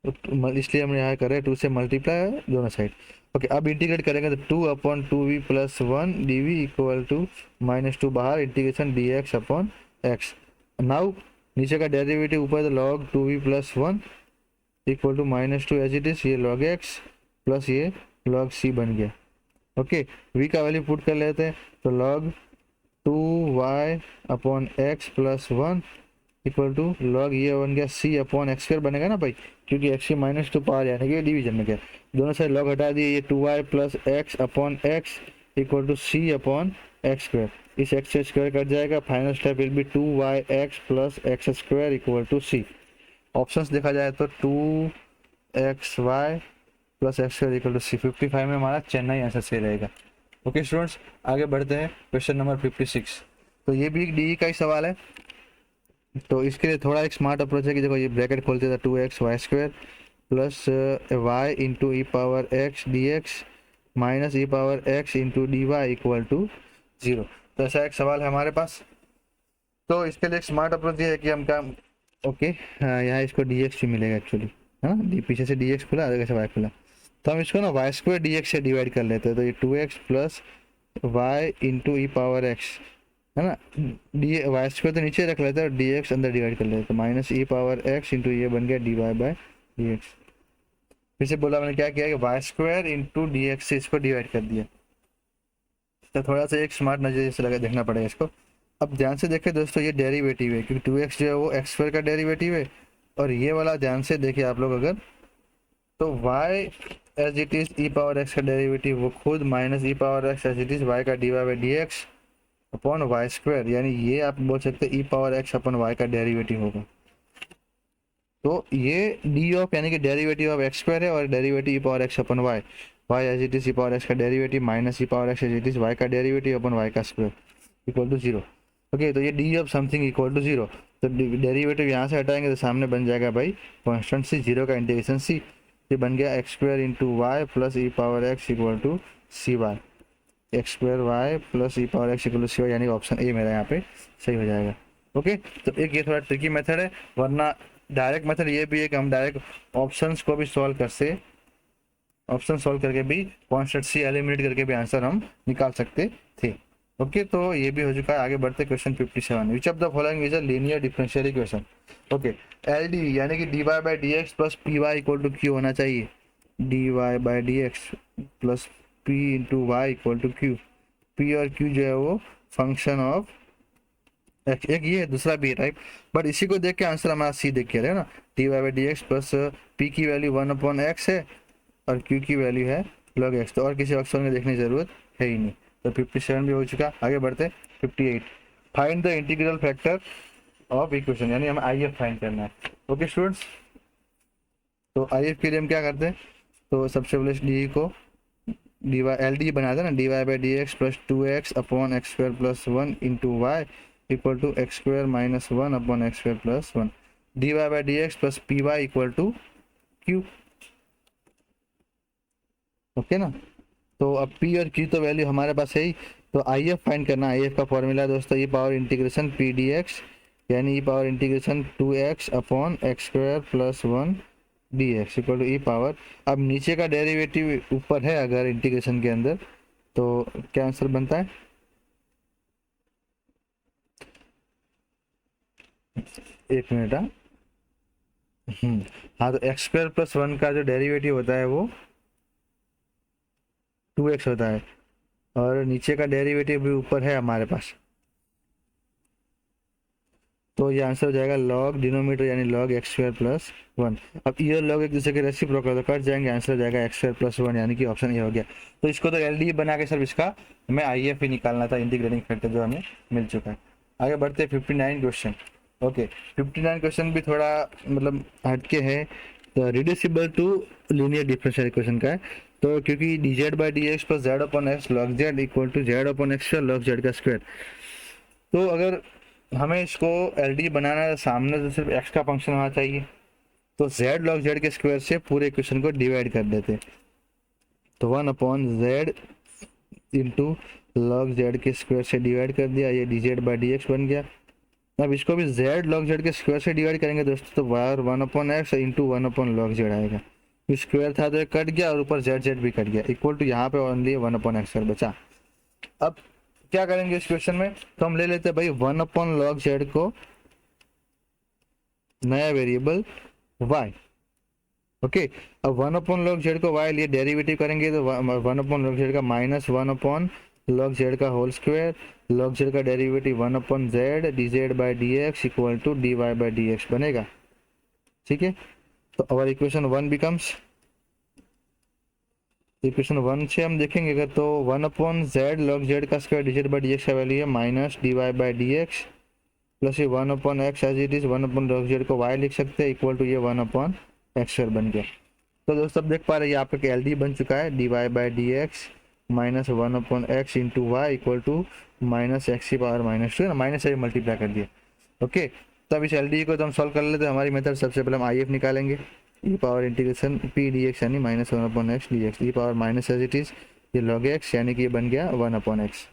इसलिए हमने यहाँ करे 2 से मल्टीप्लाई दोनों साइड। ओके, अब इंटीग्रेट करेंगे तो 2 upon 2v plus 1 d v equal to -2 बाहर integration d x upon x. Now नीचे का डेरिवेटिव ऊपर तो log 2v plus 1 equal to -2 as it is, ये log x प्लस ये log c बन गया। ओके, v का वैल्यू पुट कर लेते हैं, तो log 2y upon x plus 1 equal to log ये बन गया c अपॉन एक्स स्क्वायर बनेगा ना भाई, क्योंकि x की -2 पावर यानी कि डिवीजन में गया, दोनों साइड log हटा दिए, ये 2y plus x upon x equal to c upon x square, इस एक्स से स्क्वायर कट जाएगा, final step will be 2y(x plus x square equal to c। Options देखा जाए तो 2xy plus x square equal to c, 55 में हमारा Chennai answer सही रहेगा। ओके स्टूडेंट्स, आगे बढ़ते हैं क्वेश्चन नंबर 56। तो ये भी एक डी का ही सवाल है, तो इसके लिए थोड़ा एक स्मार्ट अप्रोच है कि देखो ये ब्रैकेट खोलते थे 2xy square plus y into E power x D x minus E power x into d y equal to 0। तो ऐसा एक सवाल है हमारे पास, तो इसके लिए एक स्मार्ट अप्रोच ये है कि हम क्या, ओके यहाँ इसको डी एक्स ही मिलेगा एक्चुअली, है ना, डी पीछे से डी एक्स खुला आगे से वाई खुला, तो हम इसको ना वाई स्क्वायर डी एक्स से डिवाइड कर लेते हैं, तो ये 2x प्लस वाई इंटू ई पावर एक्स, है ना, डी वाई स्क्वायर तो नीचे रख लेते हैं, डी एक्स अंदर डिवाइड कर लेते हैं, तो माइनस ई पावर एक्स इंटू ये बन गया d Y by D x. फिर से बोला मैंने क्या किया कि y square into d x से इसको डिवाइड कर दिया, तो थोड़ा सा एक स्मार्ट नजरिए से लगा देखना पड़ेगा इसको। अब ध्यान से देखें दोस्तों, ये डेरिवेटिव है, क्योंकि 2x जो है वो एक्स स्क्वायर का डेरिवेटिव है, और ये वाला ध्यान से देखिए आप लोग अगर, तो y as it is E power x का डेरिवेटिव वो खुद minus E power x as it is y का d Y by D x, upon Y square, यानी ये आप बोल सकते हैं e power x upon Y का डेरिवेटिव होगा। तो ये डी ऑफ यानी कि डेरिवेटिव ऑफ एक्स स्क्वायर है और derivative E power x upon Y, Y as it is E power x का derivative minus E power x as it is Y का डेरिवेटिव अपन वाई का square equal to zero. Okay, तो ये D of something equal to zero, तो derivative यहाँ से हटाएंगे तो सामने बन जाएगा भाई कॉन्स्टेंट सी, जीरो का इंटीग्रेशन सी, ये बन गया x square into Y plus e power x equal to c y, x square y plus e power x equal to c y, यानी ऑप्शन ए मेरा यहाँ पे सही हो जाएगा। ओके, तो एक ये थोड़ा ट्रिकी मेथड है, वरना डायरेक्ट मेथड ये भी है कि हम डायरेक्ट ऑप्शंस को भी सॉल्व कर से, ऑप्शन सॉल्व करके भी कॉन्स्टेंट सी एलिमिनेट करके भी आंसर हम निकाल सकते थे। ओके, तो ये भी हो चुका है। आगे बढ़ते question 57, which of the following is a linear differential equation. Okay, L D यानी कि d Y by D x plus P Y equal to q होना चाहिए, d Y by D x plus p into Y equal to q, p और q जो है वो function of x, एक ये है दूसरा भी है टाइप, बट इसी को देख के आंसर हमारा सी देख के है ना, d Y by D x plus p की वैल्यू 1 अपॉन एक्स है और क्यू की वैल्यू है लॉग एक्स, तो और किसी ऑप्शन में देखने की जरूरत है ही नहीं। तो 57 भी हो चुका। आगे बढ़ते 58, find the integral factor of equation, यानी हमें आई एफ फाइंड करना है। ओके स्टूडेंट्स, तो आई एफ के लिए हम क्या करते हैं, तो सबसे पहले डी को डी वाई एल डी बना देना, d Y by D x plus 2x upon x square plus 1 into Y equal to x square minus 1 upon x square plus 1, d Y by D x plus P Y equal to q. Okay ना, तो अब P और Q तो value हमारे पास है ही, तो I F find करना। आई F का फॉर्मूला है दोस्तों E power integration P D X, यानी E power integration 2x upon x square plus 1 D x equal to E power, अब नीचे का डेरिवेटिव ऊपर है अगर इंटीग्रेशन के अंदर, तो क्या आंसर बनता है, एक मिनट। हाँ, तो एक्स स्क्वायर प्लस 1 का जो डेरिवेटिव होता है वो 2x होता है और नीचे का डेरिवेटिव भी ऊपर है हमारे पास, तो ये आंसर हो जाएगा लॉग डिनोमीटर यानी लॉग एक्स स्क्वायर प्लस 1। अब ये लॉग एक दूसरे के रेसिप्रोकल तो कट जाएंगे, आंसर हो जाएगा एक्स स्क्वायर प्लस 1, यानी कि ऑप्शन ए हो गया। तो इसको तो एल डी बना के सर इसका हमें आई एफ ही निकालना था, इंटीग्रेटिंग फैक्टर जो हमें मिल चुका है। आगे बढ़ते 59 क्वेश्चन। ओके, 59 क्वेश्चन भी थोड़ा मतलब हटके है, तो reducible to linear differential equation का है, तो क्योंकि d Z by D x plus z upon x log z equal to z upon x log z का स्क्वायर, तो अगर हमें इसको एल डी बनाना है, सामने तो सिर्फ एक्स का फंक्शन होना चाहिए, तो जेड लॉग जेड के स्क्वायर से पूरे इक्वेशन को डिवाइड कर देते, तो 1 upon Z into log Z के स्क्वायर से डिवाइड कर दिया, ये D Z by D x बन गया। अब इसको भी जेड लॉग जेड के स्क्वायर से डिवाइड करेंगे दोस्तों, तो wire 1 upon x into 1 upon log Z आएगा, स्क्वायर था तो ये कट गया और ऊपर जेड जेड भी कट गया, इक्वल टू यहाँ पे ओनली 1 अपॉन एक्स बचा। अब क्या करेंगे इस क्वेश्चन में, तो हम ले लेते हैं भाई 1 अपॉन लॉग जेड को नया वेरिएबल y। ओके, अब 1 अपॉन लॉग जेड को y लिए डेरिवेटिव करेंगे तो 1 अपॉन लॉग जेड का माइनस 1 अपॉन लॉग जेड का होल स्क्वायर, लॉग जेड का derivative 1 upon z d Z by D x equal to d Y by D x बनेगा। ठीक है, तो अवर इक्वेशन 1 बिकम्स, इक्वेशन 1 से हम देखेंगे अगर, तो 1 अपॉन जेड लॉग जेड का square d Z by D x का वैल्यू है minus d Y by D x plus ये 1 upon x as it is 1 upon log z को y लिख सकते हैं इक्वल टू ये 1 अपॉन एक्स स्क्वायर बन गया। तो दोस्तों अब देख पा रहे हैं यहाँ पे एल डी बन चुका है, d Y by D x minus 1 upon x into Y equal to minus x की पावर माइनस 2, माइनस से मल्टीप्लाई कर दिया। ओके, तब इस एल डी को तो हम सॉल्व कर लेते हैं, हमारी मेथड सबसे पहले हम आई एफ निकालेंगे, E power integration P D X यानी minus 1 upon X D X, E power minus as it is ये लॉग एक्स यानी कि ये बन गया 1 अपॉन एक्स।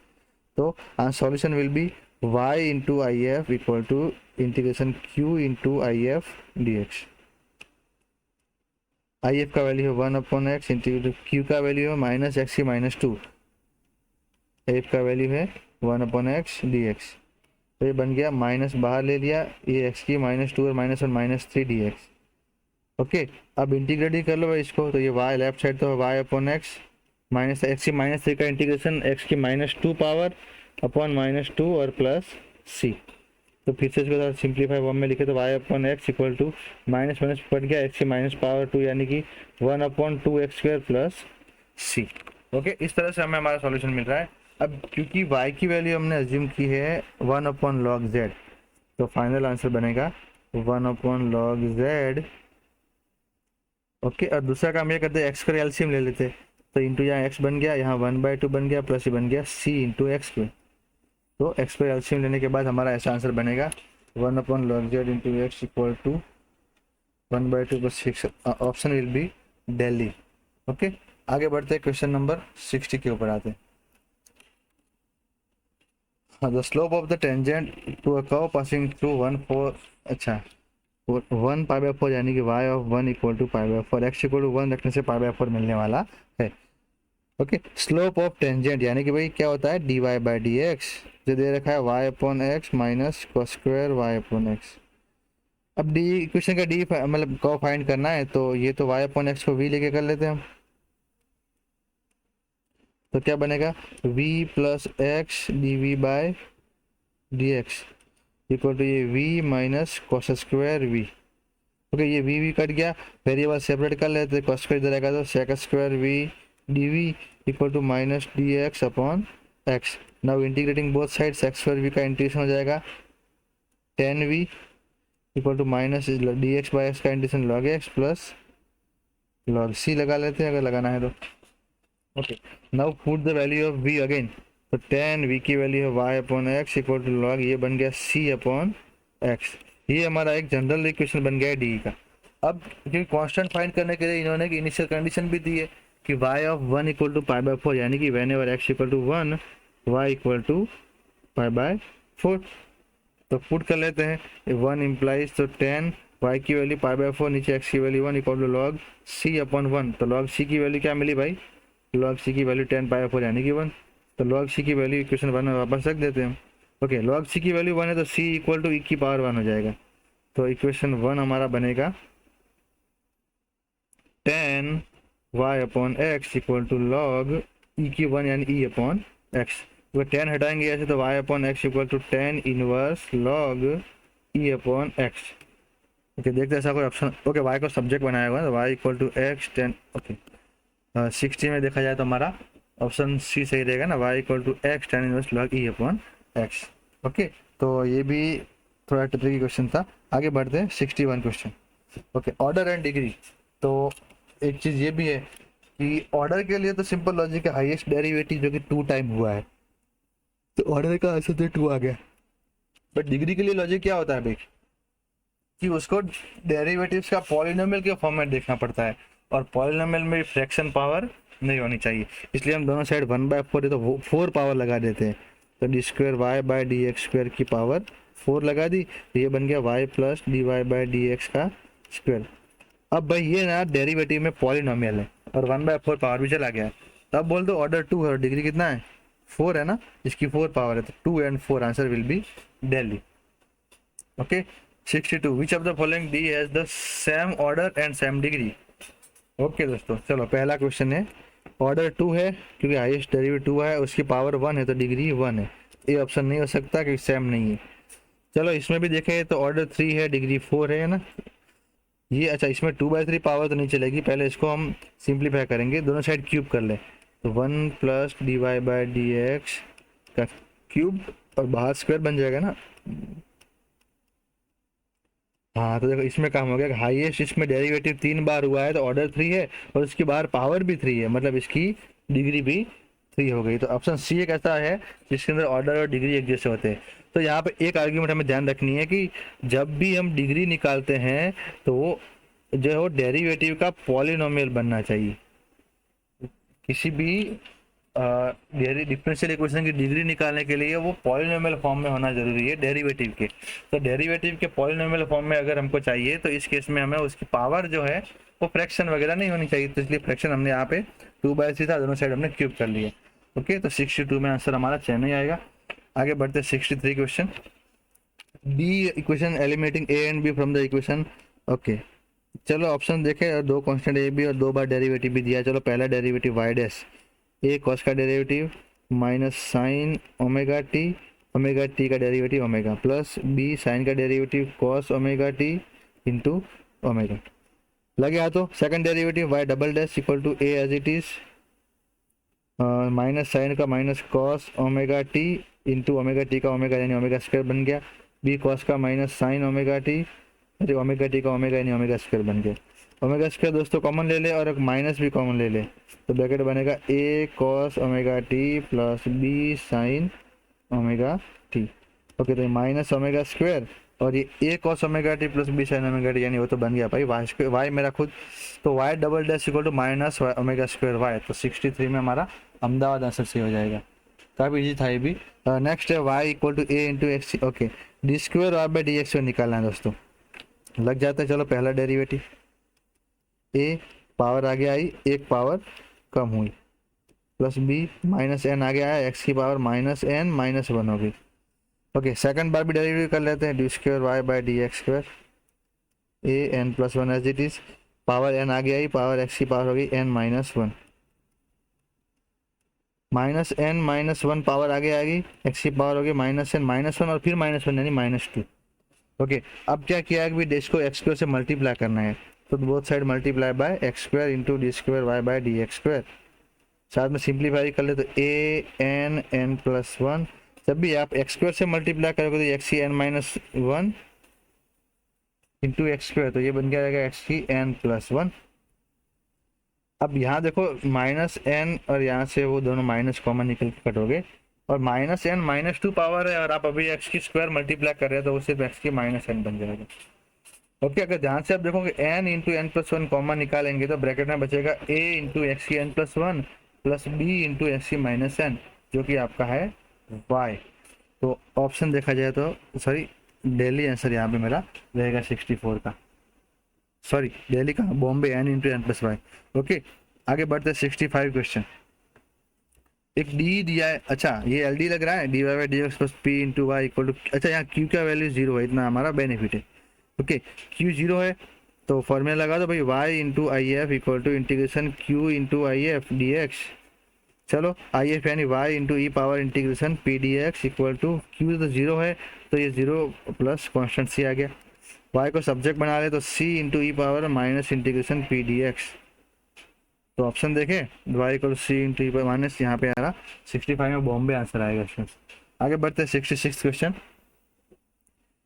तो solution will be y into I F equal to integration q into I F D X. I F का value है 1 upon एक्स, इंटीग्रेशन q का वैल्यू है माइनस एक्स की माइनस 2, एफ का वैल्यू है 1 अपॉन एक्स डी एक्स, तो ये बन गया माइनस बाहर ले लिया, ये x की माइनस 2 और minus 1 minus 3 D x. Okay, अब इंटीग्रेट ही कर लो भाई इसको, तो ये y लेफ्ट साइड तो y upon x minus x की माइनस 3 का इंटीग्रेशन x की माइनस 2 पावर अपॉन माइनस 2 और प्लस सी, तो फिर से इसको सिंप्लीफाई फॉर्म में लिखे तो y upon x equal to minus minus पड़ गया x की माइनस पावर 2 यानी कि 1 अपॉन 2 एक्स स्क्वायर प्लस सी। ओके, इस तरह से हमें हमारा सॉल्यूशन मिल रहा है। अब क्योंकि y की वैल्यू हमने अज्यूम की है 1/log z, तो फाइनल आंसर बनेगा 1/log z। ओके, और दूसरा काम ये करते x का एलसीएम ले लेते, तो इंटू यहाँ x बन गया, यहाँ 1/2 बन गया, प्लस ये बन गया c इंटू एक्स स्क्वायर। तो x का एलसीएम लेने के बाद हमारा ऐसा आंसर बनेगा 1/log z into x equal to 1/2 plus 6। Option will be Delhi. Okay, आगे बढ़ते हैं, क्वेश्चन नंबर 60 के ऊपर आते हैं। The slope of the tangent to a curve passing through 1/4, अच्छा 1π/4, यानी कि y of 1 equal to π/4, x equal to 1 रखने से π/4 मिलने वाला है। ओके, स्लोप ऑफ टेंजेंट यानी कि भाई क्या होता है, dy/dx, जो दे रखा है y/x minus cos square y/x। अब डी इक्वेशन का डी मतलब कर्व फाइंड करना है, तो ये तो y/x को v लेके कर लेते हैं हम। तो क्या बनेगा, v plus X dv/dx equal to ये v minus cos square v। Okay, ये v कट गया, वेरिएबल सेपरेट कर लेते हैं, cos स्क्वायर इधर आएगा तो sec square v dv equal to minus dx upon x। Now integrating both side, sec square v का इंटीग्रेशन हो जाएगा tan v equal to minus dx by X का integration log x plus log c लगा लेते हैं अगर लगाना है तो। Okay, now put the value of v again, तो tan v की वैल्यू है y/x इक्वल टू log, ये बन गया c/x। ये हमारा एक जनरल इक्वेशन बन गया है डी का। अब क्योंकि कांस्टेंट फाइंड करने के लिए इन्होंने इनिशियल कंडीशन भी दी है कि y ऑफ 1 इक्वल टू π/4, यानी कि whenever x equal to 1 y equal to π/4। तो पुट कर लेते हैं, 1 इम्प्लाइज तो tan y की वैल्यू π/4, नीचे x की value 1 equal to log c/1। तो log c की वैल्यू क्या मिली भाई, log c की वैल्यू tan π/4 यानी कि 1। तो log c की वैल्यू इक्वेशन 1 में वापस रख देते हैं हम। ओके, log c की वैल्यू 1 है तो c इक्वल टू e की पावर 1 हो जाएगा। तो इक्वेशन 1 हमारा बनेगा tan y/x equal to log e की 1 यानी e/x। तो tan हटाएंगे ऐसे तो y/x equal to tan inverse log e/x। Okay, देखते हैं ऐसा कोई ऑप्शन। ओके, y को सब्जेक्ट बनाया हुआ है तो y equal to x tan। Okay, 60 में देखा जाए तो हमारा ऑप्शन सी सही रहेगा ना, y equal to x tan inverse log e/x। Okay, तो ये भी थोड़ा ट्रिकी क्वेश्चन था। आगे बढ़ते हैं 61 question. Okay, order and degree. तो एक चीज़ ये भी है कि ऑर्डर के लिए तो सिंपल लॉजिक है, हाईएस्ट डेरिवेटिव जो कि 2 टाइम हुआ है, तो ऑर्डर का आंसर तो 2 आ गया। बट डिग्री के लिए लॉजिक क्या होता है भाई, कि उसको डेरिवेटिव्स का पॉलिनोमियल के फॉर्मेट देखना पड़ता है, और पॉलिनोमियल में फ्रैक्शन पावर नहीं होनी चाहिए, इसलिए हम दोनों साइड 1/4 है तो 4 पावर लगा देते हैं। तो d square y by D x square की पावर 4 लगा दी, तो ये बन गया y plus d Y by D x का स्क्वायर। अब भाई ये ना डेरिवेटिव में पॉलिनोमियल है और 1/4 पावर भी चला गया है, तब बोल दो ऑर्डर 2 है और डिग्री कितना है, 4 है ना, इसकी 4 पावर है, तो 2 and 4 answer will be Delhi. Okay, 62 which of the following D has the same order and same degree. Okay दोस्तों, चलो पहला क्वेश्चन है, ऑर्डर 2 है क्योंकि हाईएस्ट डेरिवेटिव 2 है, उसकी पावर 1 है तो डिग्री 1 है। ये ऑप्शन नहीं हो सकता क्योंकि सेम नहीं है। चलो इसमें भी देखें तो ऑर्डर 3 है, डिग्री 4 है ना ये। अच्छा, इसमें 2/3 पावर तो नहीं चलेगी, पहले इसको हम सिंप्लीफाई करेंगे, दोनों साइड क्यूब कर ले, तो 1 plus d Y by D x का क्यूब और बाहर स्क्वायर बन जाएगा ना। हाँ, तो देखो इसमें काम हो गया कि हाईएस्ट इसमें डेरिवेटिव 3 बार हुआ है तो ऑर्डर 3 है, और इसकी बाहर पावर भी 3 है, मतलब इसकी डिग्री भी 3 हो गई। तो ऑप्शन सी एक ऐसा है जिसके अंदर ऑर्डर और डिग्री एक जैसे होते हैं। तो यहाँ पे एक आर्ग्यूमेंट हमें ध्यान रखनी है कि जब भी हम डिग्री निकालते हैं तो वो जो है डेरिवेटिव का पॉलिनोमियल बनना चाहिए। किसी भी डिफरेंशियल इक्वेशन की डिग्री निकालने के लिए वो पॉलिनोमियल फॉर्म में होना जरूरी है डेरिवेटिव के। तो डेरिवेटिव के पॉलिनोमियल फॉर्म में अगर हमको चाहिए तो इस केस में हमें उसकी पावर जो है वो फ्रैक्शन वगैरह नहीं होनी चाहिए, तो इसलिए फ्रैक्शन हमने यहाँ पे 2/3 था, दोनों साइड हमने क्यूब कर लिया। ओके, तो 62 में आंसर हमारा चेन्नई आएगा। आगे बढ़ते 63 question, b equation eliminating a and b from the equation. Okay, चलो ऑप्शन देखें, और 2 कांस्टेंट ए बी और 2 बार डेरिवेटिव भी दिया। चलो पहला derivative Y dash, A cos का derivative minus sine omega T का derivative omega, plus B sine का derivative cos omega T into omega. लगे हाथों, second derivative Y double dash equal to A as it is minus sine का minus cos omega T into omega T का omega यानी omega square बन गया। B cos का minus sine omega T, अरे omega T का omega यानी omega square बन गया। ओमेगा स्क्वायर दोस्तों कॉमन ले ले और एक माइनस भी कॉमन ले ले, तो ब्रैकेट बनेगा A cos omega T plus B sine omega T. Okay, तो माइनस ओमेगा स्क्वायर और ये A cos omega T plus B sine omega T, यानी वो तो बन गया भाई वाई स्क्वायर, वाई मेरा खुद, तो y double dash equal to minus omega square y, तो 63 में हमारा अहमदाबाद आंसर सही हो जाएगा। काफ़ी इजी था ये भी। नेक्स्ट है y equal to a into x. Okay, d square y by D x निकालना है दोस्तों, लग जाता है। चलो पहला डेरिवेटिव, ए पावर आगे आई, एक पावर कम हुई, प्लस बी माइनस एन आगे आया, एक्स की power minus n minus one हो गई। ओके, सेकंड बार भी डेरिवेटिव कर लेते हैं, d square y by D x square, a n plus one as it is, power n आगे आई, पावर एक्स की पावर हो गई n minus one, minus n minus one power आगे आएगी, एक्स की पावर होगी माइनस एन माइनस वन और फिर माइनस वन यानी माइनस टू। ओके, अब क्या किया है कि डैश को एक्स स्क्वायर से मल्टीप्लाई करना है, तो both side multiply by x square into d square y by d x square. साथ में सिंप्लीफाई कर ले तो a n n plus one, जब भी आप एक्स स्क्वायर से मल्टीप्लाई करोगे तो एक्स की n minus one into x square, तो ये बन के आएगा एक्स की एन प्लस वन। अब यहाँ देखो माइनस एन और यहाँ से वो दोनों माइनस कॉमन निकल के कटोगे, और minus n minus two power है और आप अभी एक्स की स्क्वायर मल्टीप्लाई कर रहे हैं तो वो सिर्फ एक्स की माइनस एन बन जाएगा। ओके, अगर ध्यान से आप देखोगे n into n plus one common निकालेंगे तो ब्रैकेट में बचेगा ए इंटू एक्स की n plus one plus b into x की माइनस एन, जो कि आपका है वाई। तो ऑप्शन देखा जाए तो सॉरी दिल्ली आंसर यहाँ पे मेरा रहेगा 64 का, सॉरी दिल्ली का Bombay n into n plus y. Okay, आगे बढ़ते 65 क्वेश्चन। एक डी दिया है, अच्छा ये एल डी लग रहा है, d Y by D x plus p into Y equal to, अच्छा यहाँ क्यू का वैल्यू जीरो है, इतना हमारा बेनिफिट है। ओके, क्यू जीरो है तो फॉर्मूला लगा दो भाई, Y into I F equal to integration Q into I F D X. चलो आई एफ यानी Y into E power integration P D x equal to, Q तो zero है तो ये जीरो प्लस कॉन्स्टेंट सी आ गया, Y को subject बना ले तो सी इंटू ई power minus integration P D x. तो ऑप्शन देखें वाई इक्वल सी इंटू ई पावर माइनस, यहाँ पे आ रहा 65 में बॉम्बे आंसर आएगा। आगे बढ़ते हैं 66 question.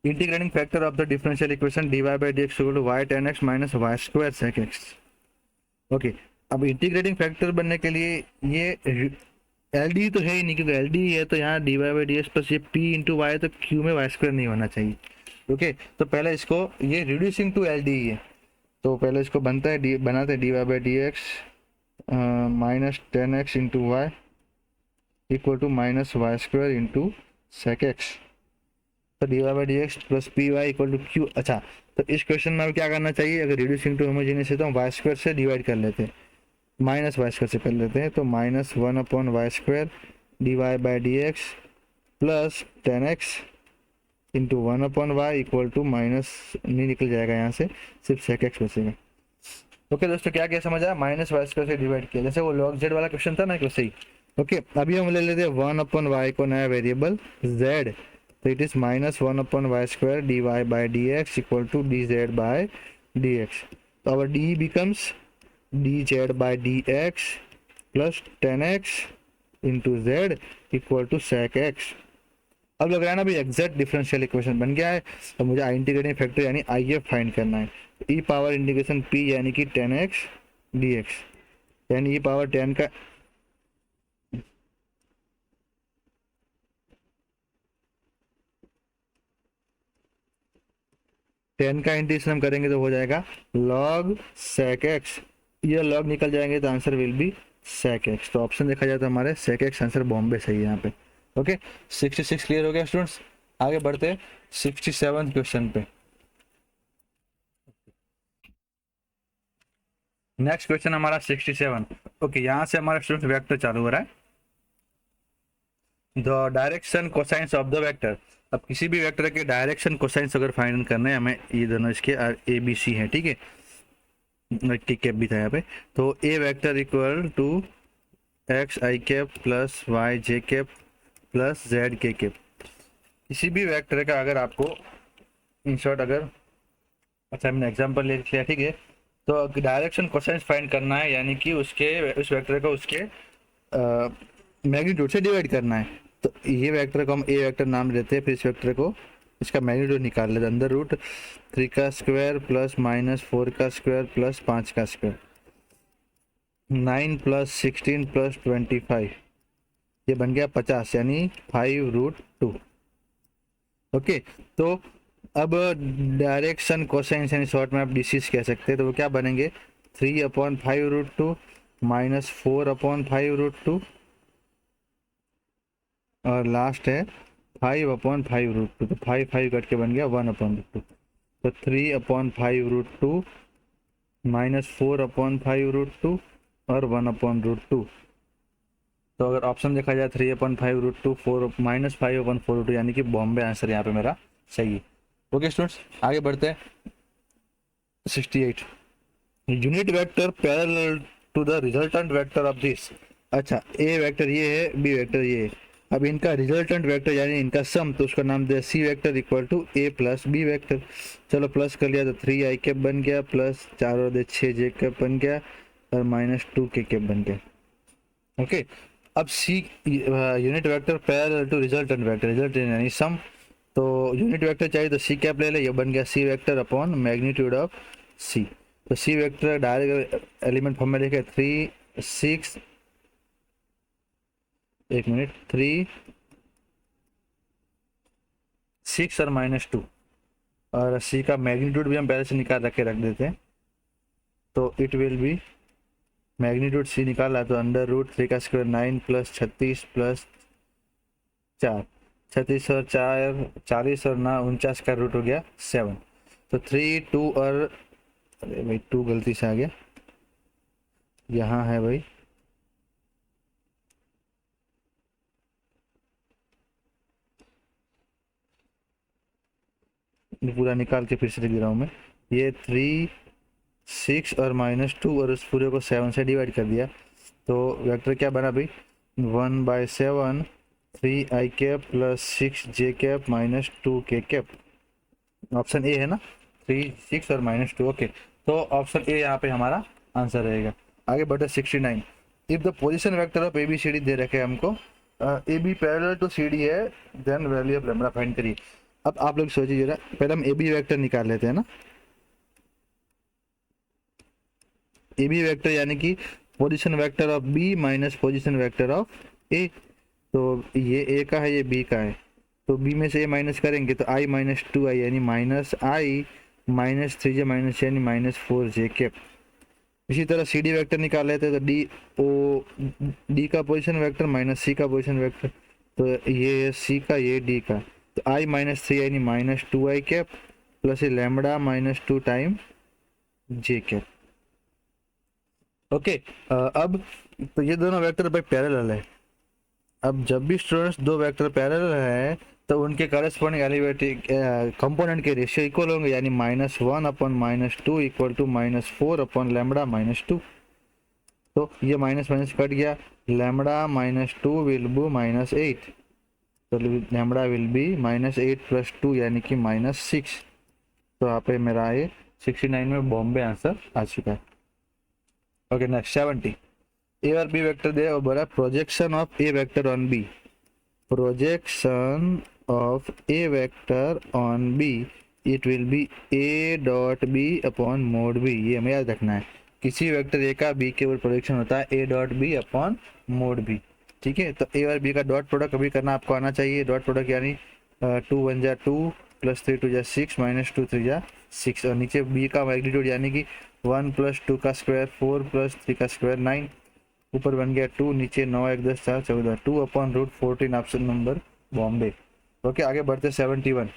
Integrating factor of the differential equation d Y by D x equal to y tan x minus Y square sec x. Okay, अब इंटीग्रेटिंग फैक्टर बनने के लिए ये एल डी तो है ही नहीं, क्योंकि एल डी है तो यहाँ d Y by D x plus ये पी इंटू वाई, तो क्यू में वाई स्क्वायर नहीं होना चाहिए। ओके, तो पहले इसको ये रिड्यूसिंग टू एल डी है, तो पहले इसको बनता है बनाते हैं D Y by D x minus tan x into Y equal to minus Y square into sec X, तो D Y by D x plus P Y equal to Q. अच्छा, तो इस क्वेश्चन में क्या करना चाहिए, अगर रिड्यूसिंग टू होमोजेनियस है तो हम वाई स्क्वायर से डिवाइड कर लेते हैं, माइनस वाई स्क्वायर से कर लेते हैं, तो minus one upon Y square D Y by D x plus ten x into one upon y equal to minus नहीं निकल जाएगा यहाँ से, सिर्फ सेक एक्स बचेगा। ओके दोस्तों, क्या क्या समझ आया, माइनस वाई स्क्वायर से डिवाइड किया, जैसे वो लॉग जेड वाला क्वेश्चन था ना वैसे ही। ओके, अभी हम ले लेते हैं वन अपॉन वाई को नया वेरिएबल जेड, तो it is minus one upon Y square D Y by D x equal to D Z by D x, तो our D becomes D Z by D x plus ten x into Z equal to sec X. अब लग रहा है ना भाई exact differential equation बन गया है, तो मुझे आई इंटीग्रेटिंग फैक्टर यानी आई एफ फाइंड करना है। ई पावर इंटीग्रेशन पी यानी कि टेन एक्स डी एक्स, यानी ई पावर टेन का टेन का इंटीग्रेशन हम करेंगे तो हो जाएगा log sec x, ये log निकल जाएंगे तो answer will be sec x। तो ऑप्शन देखा जाए तो हमारे sec x आंसर बॉम्बे सही है यहाँ पे। ओके, 66 क्लियर हो गया स्टूडेंट्स। आगे बढ़ते 67 क्वेश्चन पे। नेक्स्ट क्वेश्चन हमारा 67। ओके, यहाँ से हमारा स्टूडेंट वेक्टर चालू हो रहा है, the direction cosines of the vector. अब किसी भी वेक्टर के डायरेक्शन कोसाइंस अगर फाइंड करना है हमें, ये दोनों इसके ए बी सी है, ठीक है, टी कैप भी था यहाँ पे, तो A vector equal to X I cap plus Y J cap plus Z K cap. किसी भी वेक्टर का अगर आपको इन शॉर्ट अगर, अच्छा हमने एग्जांपल ले लिया, ठीक है, तो डायरेक्शन कोसाइंस फाइंड करना है, यानी कि उसके उस वेक्टर का उसके मैग्नीट्यूड से डिवाइड करना है। तो ये वेक्टर को हम ए वेक्टर नाम लेते हैं, फिर इस वेक्टर को इसका मैग्नीट्यूड निकाल लेते हैं। अंदर रूट 3 का स्क्वायर प्लस माइनस 4 का स्क्वायर प्लस 5 का स्क्वायर, 9 प्लस 16 प्लस 25, ये बन गया 50, यानी 5√2। ओके, तो अब डायरेक्शन कोसाइन यानी शॉर्ट में आप डीसीज कह सकते हैं, तो वो क्या बनेंगे 3/5√2 माइनस 4/5√2 और लास्ट है 5/5√2। तो 5 कट के बन गया 1/√2। तो 3/5√2 माइनस 4/5√2 और 1/√2। तो अगर ऑप्शन देखा जाए 3/5√2 4 माइनस 5/4√2, यानी कि बॉम्बे आंसर यहाँ पे मेरा सही है। ओके स्टूडेंट्स, आगे बढ़ते हैं। 68 unit vector parallel to the resultant vector of this. अच्छा, ए वेक्टर ये है, बी वेक्टर ये है। अब इनका रिजल्टेंट वेक्टर यानी इनका सम, तो उसका नाम दे C vector equal to A plus B vector. चलो प्लस कर लिया तो 3i कैप बन गया, प्लस 4 और 6 जे कैप बन गया, और माइनस 2k कैप बन गया। ओके, अब C unit vector parallel to resultant vector, resultant यानी सम, तो यूनिट वेक्टर चाहिए तो सी कैप ले ले, ये बन गया सी वेक्टर अपॉन मैग्नीट्यूड ऑफ सी। तो C vector direct element form में लिखे 3 6, एक मिनट, 3 6 और -2, और सी का मैग्नीट्यूड भी हम पहले से निकाल रख देते हैं। तो it will be magnitude c निकाला तो अंडर रूट 3 का स्क्वायर 9 प्लस 36 प्लस 4, 36 और 4 40 और 9 49 का रूट हो गया 7। तो 3 2 और अरे भाई 2 गलती से आ गया, यहाँ है भाई, पूरा निकाल के फिर से लिख रहा हूँ मैं। ये 3 6 और -2 और उस पूरे को 7 से डिवाइड कर दिया, तो वेक्टर क्या बना भाई 1/7 3i cap plus 6j cap minus 2k cap. Option A है ना, 3 6 और -2। ओके, तो ऑप्शन ए यहाँ पे हमारा आंसर रहेगा। आगे बढ़े 69। If the position vector of ABCD दे रखे हमको, AB पैरेलल टू CD है, then value of lambda find करिए। अब आप लोग सोचिए जरा, पहले हम AB वेक्टर निकाल लेते हैं ना। AB वेक्टर यानी कि position vector of B minus position vector of A। तो ये A का है, ये B का है, तो B में से A माइनस करेंगे तो I माइनस 2i यानी minus I minus 3j minus यानी माइनस 4j कैप। इसी तरह CD वेक्टर निकाल लेते हैं तो D का पोजीशन वेक्टर माइनस C का पोजीशन वेक्टर, तो ये है C का, ये D का, तो I माइनस 3 यानी माइनस 2i कैप प्लस ये lambda minus 2 time j cap. Okay, अब तो ये दोनों वेक्टर भाई पैरेलल है। अब जब भी स्टूडेंट्स दो वेक्टर पैरेलल है तो उनके करस्पॉन्डिंग एलिवेटिव कंपोनेंट के रेशियो इक्वल होंगे, यानी -1 upon -2 equal to -4 upon lambda -2। तो ये माइनस माइनस कट गया, लैम्बडा -2 विल बी -8, तो लैम्बडा विल बी -8 प्लस 2 यानी कि -6। तो यहाँ पे मेरा ये 69 में बॉम्बे आंसर आ चुका है। Okay, next 70। ए और बी वेक्टर दे और बोला projection of a vector on b, projection of a vector on b it will be a dot B upon mod b. ये हमें याद रखना है, किसी वेक्टर ए का बी के ऊपर प्रोजेक्शन होता है a dot B upon mod b. ठीक है, तो ए और बी का डॉट प्रोडक्ट कभी करना आपको आना चाहिए। डॉट प्रोडक्ट यानी 2 1 जा 2 प्लस 3 2 जा 6 माइनस 2 3 जा 6, और नीचे बी का मैग्नीट्यूड यानी कि 1 प्लस 2 का स्क्वायर 4 प्लस 3 का स्क्वायर 9, ऊपर बन गया 2, नीचे 9 1 10 4 14, 2 upon root 14, option number Bombay. Okay, आगे बढ़ते 71।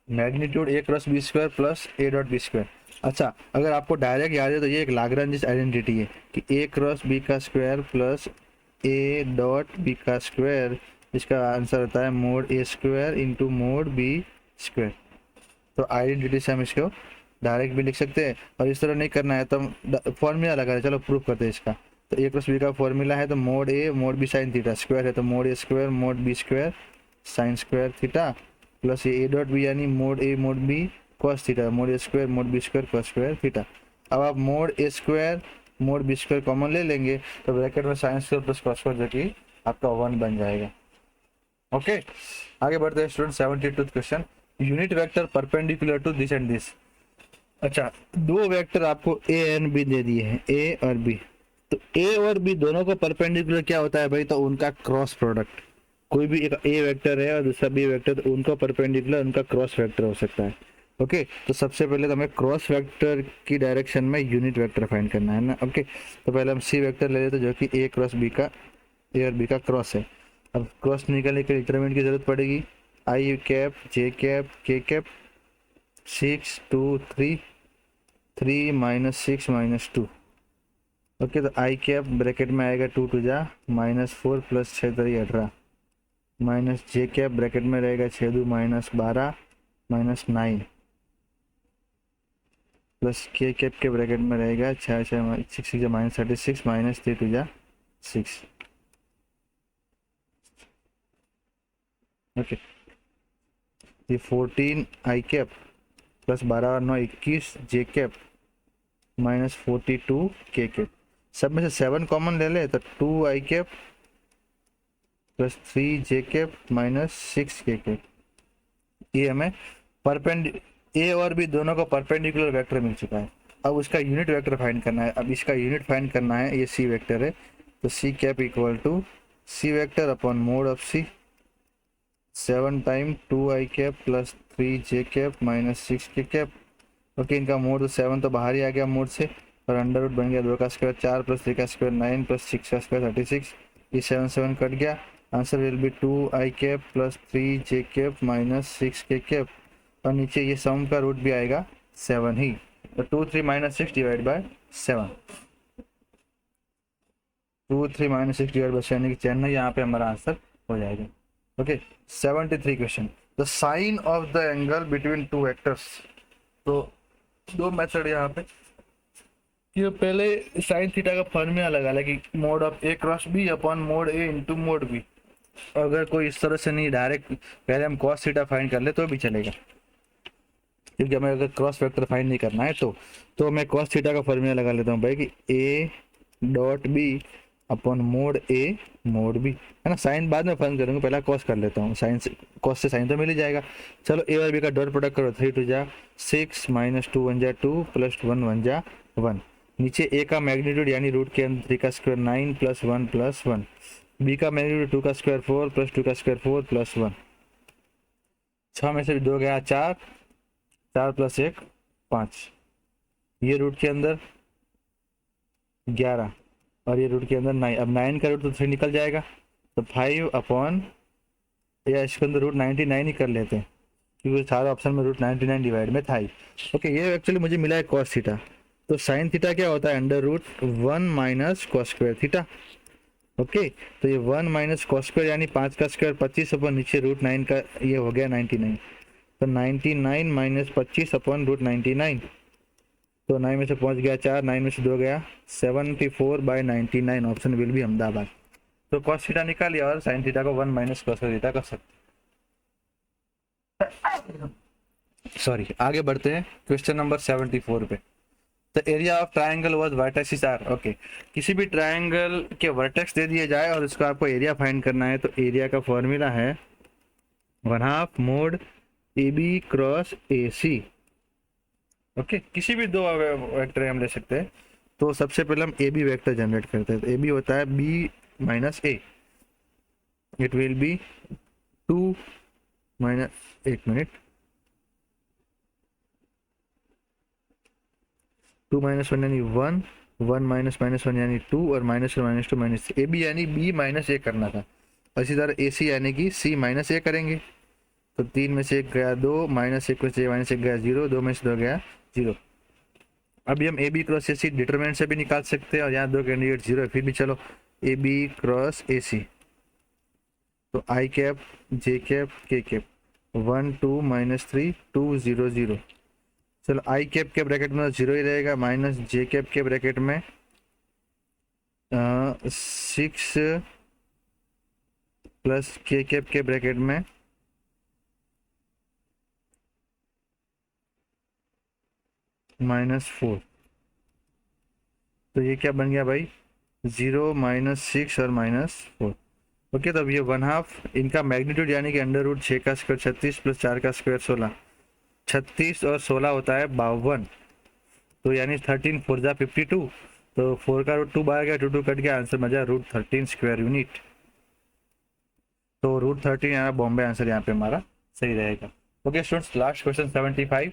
Magnitude a cross b square plus A dot b square. अच्छा, अगर आपको डायरेक्ट याद है तो ये एक लाग्रांज आइडेंटिटी है कि ए क्रॉस बी का स्क्वायर प्लस ए डॉट बी का स्क्वायर, इसका आंसर होता है mod A square into mod B square. तो आइडेंटिटी से हम इसको डायरेक्ट भी लिख सकते हैं, और इस तरह नहीं करना है तो हम फॉर्मूला लगा रहे, चलो प्रूफ करते हैं इसका। तो ए क्रॉस बी का फॉर्मूला है तो mod A mod B sine theta, square है तो mod A square mod B square sine square theta, plus A dot B यानी mod A mod B cos theta, mod A square mod B square cos square theta. अब आप mod A square mod B square common ले लेंगे तो bracket में sine square plus cos square जो कि आपका 1 बन जाएगा। ओके, आगे बढ़ते हैं student 72 question. Unit vector perpendicular to this and this. अच्छा, दो वेक्टर आपको ए एंड बी दे दिए हैं, ए और बी। तो ए और बी दोनों को परपेंडिकुलर क्या होता है भाई, तो उनका क्रॉस प्रोडक्ट। कोई भी एक ए वेक्टर है और दूसरा बी वेक्टर, तो उनको परपेंडिकुलर उनका क्रॉस वेक्टर हो सकता है। ओके, तो सबसे पहले तो हमें क्रॉस वेक्टर की डायरेक्शन में यूनिट वेक्टर फाइंड करना है ना। ओके, तो पहले हम सी वेक्टर ले लेते हैं जो कि ए क्रॉस बी का, ए और बी का क्रॉस है। अब क्रॉस निकालने के लिए डिटरमिनेंट की जरूरत पड़ेगी, आई कैप जे कैप के कैप 6 2 3 3 -6 -2। ओके, तो आई कैप ब्रैकेट में आएगा 2 2 जा -4 प्लस 6 3 18 माइनस जे कैप ब्रैकेट में रहेगा 6 2 -12 -9 प्लस के कैप के ब्रैकेट में रहेगा 6 6 6 6 -36 -3 2 जा 6। ओके, ये 14 आई कैप प्लस 12 और 9 21 जे कैप -42 के कैप। सब में से 7 कॉमन ले ले तो 2 i cap plus 3 j cap -6 k cap. ये हमें ए और बी दोनों को परपेंडिकुलर वेक्टर मिल चुका है। अब उसका यूनिट वेक्टर फाइंड करना है। अब इसका यूनिट फाइंड करना है, ये सी वेक्टर है, तो c cap equal to c vector upon mod of c 7 time 2 i cap plus 3 j cap -6 k cap. Okay, इनका मोड तो 7 तो बाहर ही आ गया मोड से, और अंडर रूट बन गया 2 का स्क्वायर 4 प्लस 3 का स्क्वायर 9 प्लस 6 का स्क्वायर 36। ये 7 7 कट गया, answer will be 2 i cap plus 3 j cap -6 k cap, और नीचे ये सम का रूट भी आएगा 7 ही, तो 2 3 -6 डिवाइड बाय 7, 2 3 -6 डिवाइड बाय 7 की चैन, यहाँ पे हमारा आंसर हो जाएगा। Okay, 73 question, the sine of the angle between two vectors. तो दो मेथड यहाँ पे कि पहले साइन थीटा का फॉर्मूला लगा ला कि mod of A cross B upon mod A into mod B. अगर कोई इस तरह से नहीं, डायरेक्ट पहले हम कॉस थीटा फाइंड कर ले तो भी चलेगा, क्योंकि हमें अगर क्रॉस वेक्टर फाइंड नहीं करना है तो मैं कॉस थीटा का फॉर्मूला लगा लेता हूँ भाई कि A dot B upon mod A mod B, है ना। साइन बाद में फाइंड करूँगा, पहला कॉस कर लेता हूँ, साइन से कॉस से साइन तो मिल ही जाएगा। चलो ए और बी का डॉट प्रोडक्ट करो, 3 2 जा 6 -2 1 जा 2 प्लस 1 1 जा 1। नीचे ए का मैग्नीट्यूड यानी रूट के अंदर 3 का स्क्वायर 9 प्लस 1 प्लस 1, बी का मैग्नीट्यूड 2 का स्क्वायर 4 प्लस 2 का स्क्वायर 4 प्लस 1। 6 में से 2 गया 4, 4 प्लस 1 5, ये रूट के अंदर 11 और ये रूट के अंदर 9। अब 9 का रूट तो 3 निकल जाएगा, तो 5 अपॉन, या इसके अंदर रूट 99 ही कर लेते हैं क्योंकि सारा ऑप्शन में रूट 99 डिवाइड में था ही। ओके, ये एक्चुअली मुझे मिला है कॉस थीटा। तो साइन थीटा क्या होता है, under root 1 minus cos square theta. Okay, तो ये 1 माइनस कॉस स्क्वायर यानी 5 का स्क्वायर 25 अपॉन नीचे रूट 9 का, ये हो गया 99, तो 99 माइनस 25 अपॉन रूट 99, तो 9 में से पहुंच गया 4, 9 में से 2 गया 74/99, ऑप्शन विल बी अहमदाबाद। तो कॉस थीटा निकालिए और साइन थीटा को 1 माइनस कॉस थीटा कर सकते। सॉरी, आगे बढ़ते हैं क्वेश्चन नंबर 74 पे। The area of triangle was vertexes are. Okay, किसी भी ट्राइंगल के वर्टेक्स दे दिए जाए और उसका आपको एरिया फाइंड करना है, तो एरिया का फॉर्मूला है 1/2 mod A B cross A C. Okay, किसी भी दो वेक्टर हम ले सकते हैं। तो सबसे पहले हम ए बी वेक्टर जनरेट करते हैं। तो ए बी होता है B minus A, it will be 2 minus, एक मिनट, 2 - 1 यानी 1, 1 -1 यानी 2, और -1 -2 -3। ए बी यानी बी माइनस ए करना था, और इसी तरह ए सी यानी कि सी माइनस ए करेंगे। तो 3 में से 1 गया 2, -1 में से -1 गया 0, 2 में से 2 गया 0। अभी हम A B cross A C determinant से भी निकाल सकते हैं, और यहाँ 2 कैंडिडेट 0 है, फिर भी चलो ए बी क्रॉस ए सी, तो आई कैप जे कैप के कैप 1 2 -3 2 0 0। चलो आई कैप के ब्रैकेट में 0 ही रहेगा, माइनस जे कैप के ब्रैकेट में 6 प्लस के कैप के ब्रैकेट में -4। तो ये क्या बन गया भाई, 0 -6 और -4। ओके, तो अब ये 1/2 इनका मैग्नीट्यूड यानी कि √6 का स्क्वायर 36 + 4 का स्क्वायर 16, 36 और 16 होता है 52। तो यानी 13 4 जा 52, तो 4 का √2 बाहर गया, 2 कट गया, आंसर बचा √13 स्क्वायर यूनिट। तो √13 यानी बॉम्बे आंसर यहाँ पे हमारा सही रहेगा। Okay students, last question 75।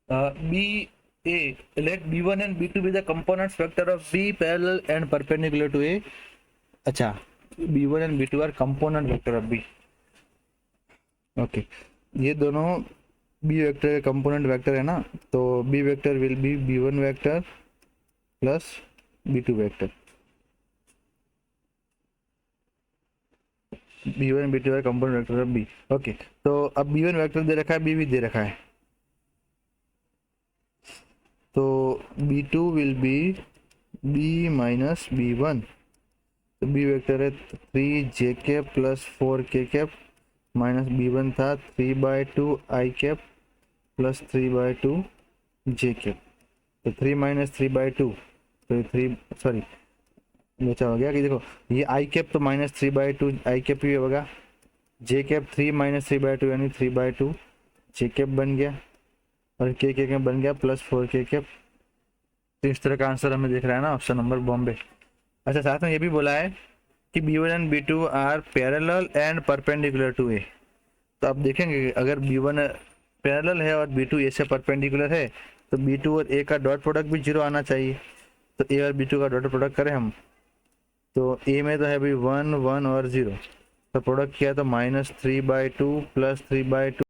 B A, let b1 and b2 be the components vector of b parallel and perpendicular to a। अच्छा, b1 and b2 are component vector of b। Okay, ये दोनों b vector component vector है ना, तो b vector will be b1 vector plus b2 vector. b1 b2 है component vector of b। Okay, तो अब b1 vector दे रखा है, b भी दे रखा है, तो b2 will be b minus b1। तो b वेक्टर है 3j cap plus 4k cap minus b1 था 3/2 i cap plus 3/2 j cap. तो 3 - 3/2, तो 3 सॉरी बचा हो गया कि देखो ये i कैप तो -3/2 i कैप ही होगा, j कैप 3 - 3/2 यानी 3/2 j कैप बन गया, और k कैप बन गया प्लस 4k कैप। तो इस तरह का आंसर हमें दिख रहा है ना, ऑप्शन नंबर बॉम्बे। अच्छा, साथ में ये भी बोला है कि b1 and b2 are parallel and perpendicular to A. तो आप देखेंगे अगर b1 पैरेलल है और b2 ए से परपेंडिकुलर है, तो b2 और a का डॉट प्रोडक्ट भी 0 आना चाहिए। तो a और b2 का डॉट प्रोडक्ट करें हम, तो a में तो है भाई 1 1 और 0, तो प्रोडक्ट किया तो -3/2 + 3/2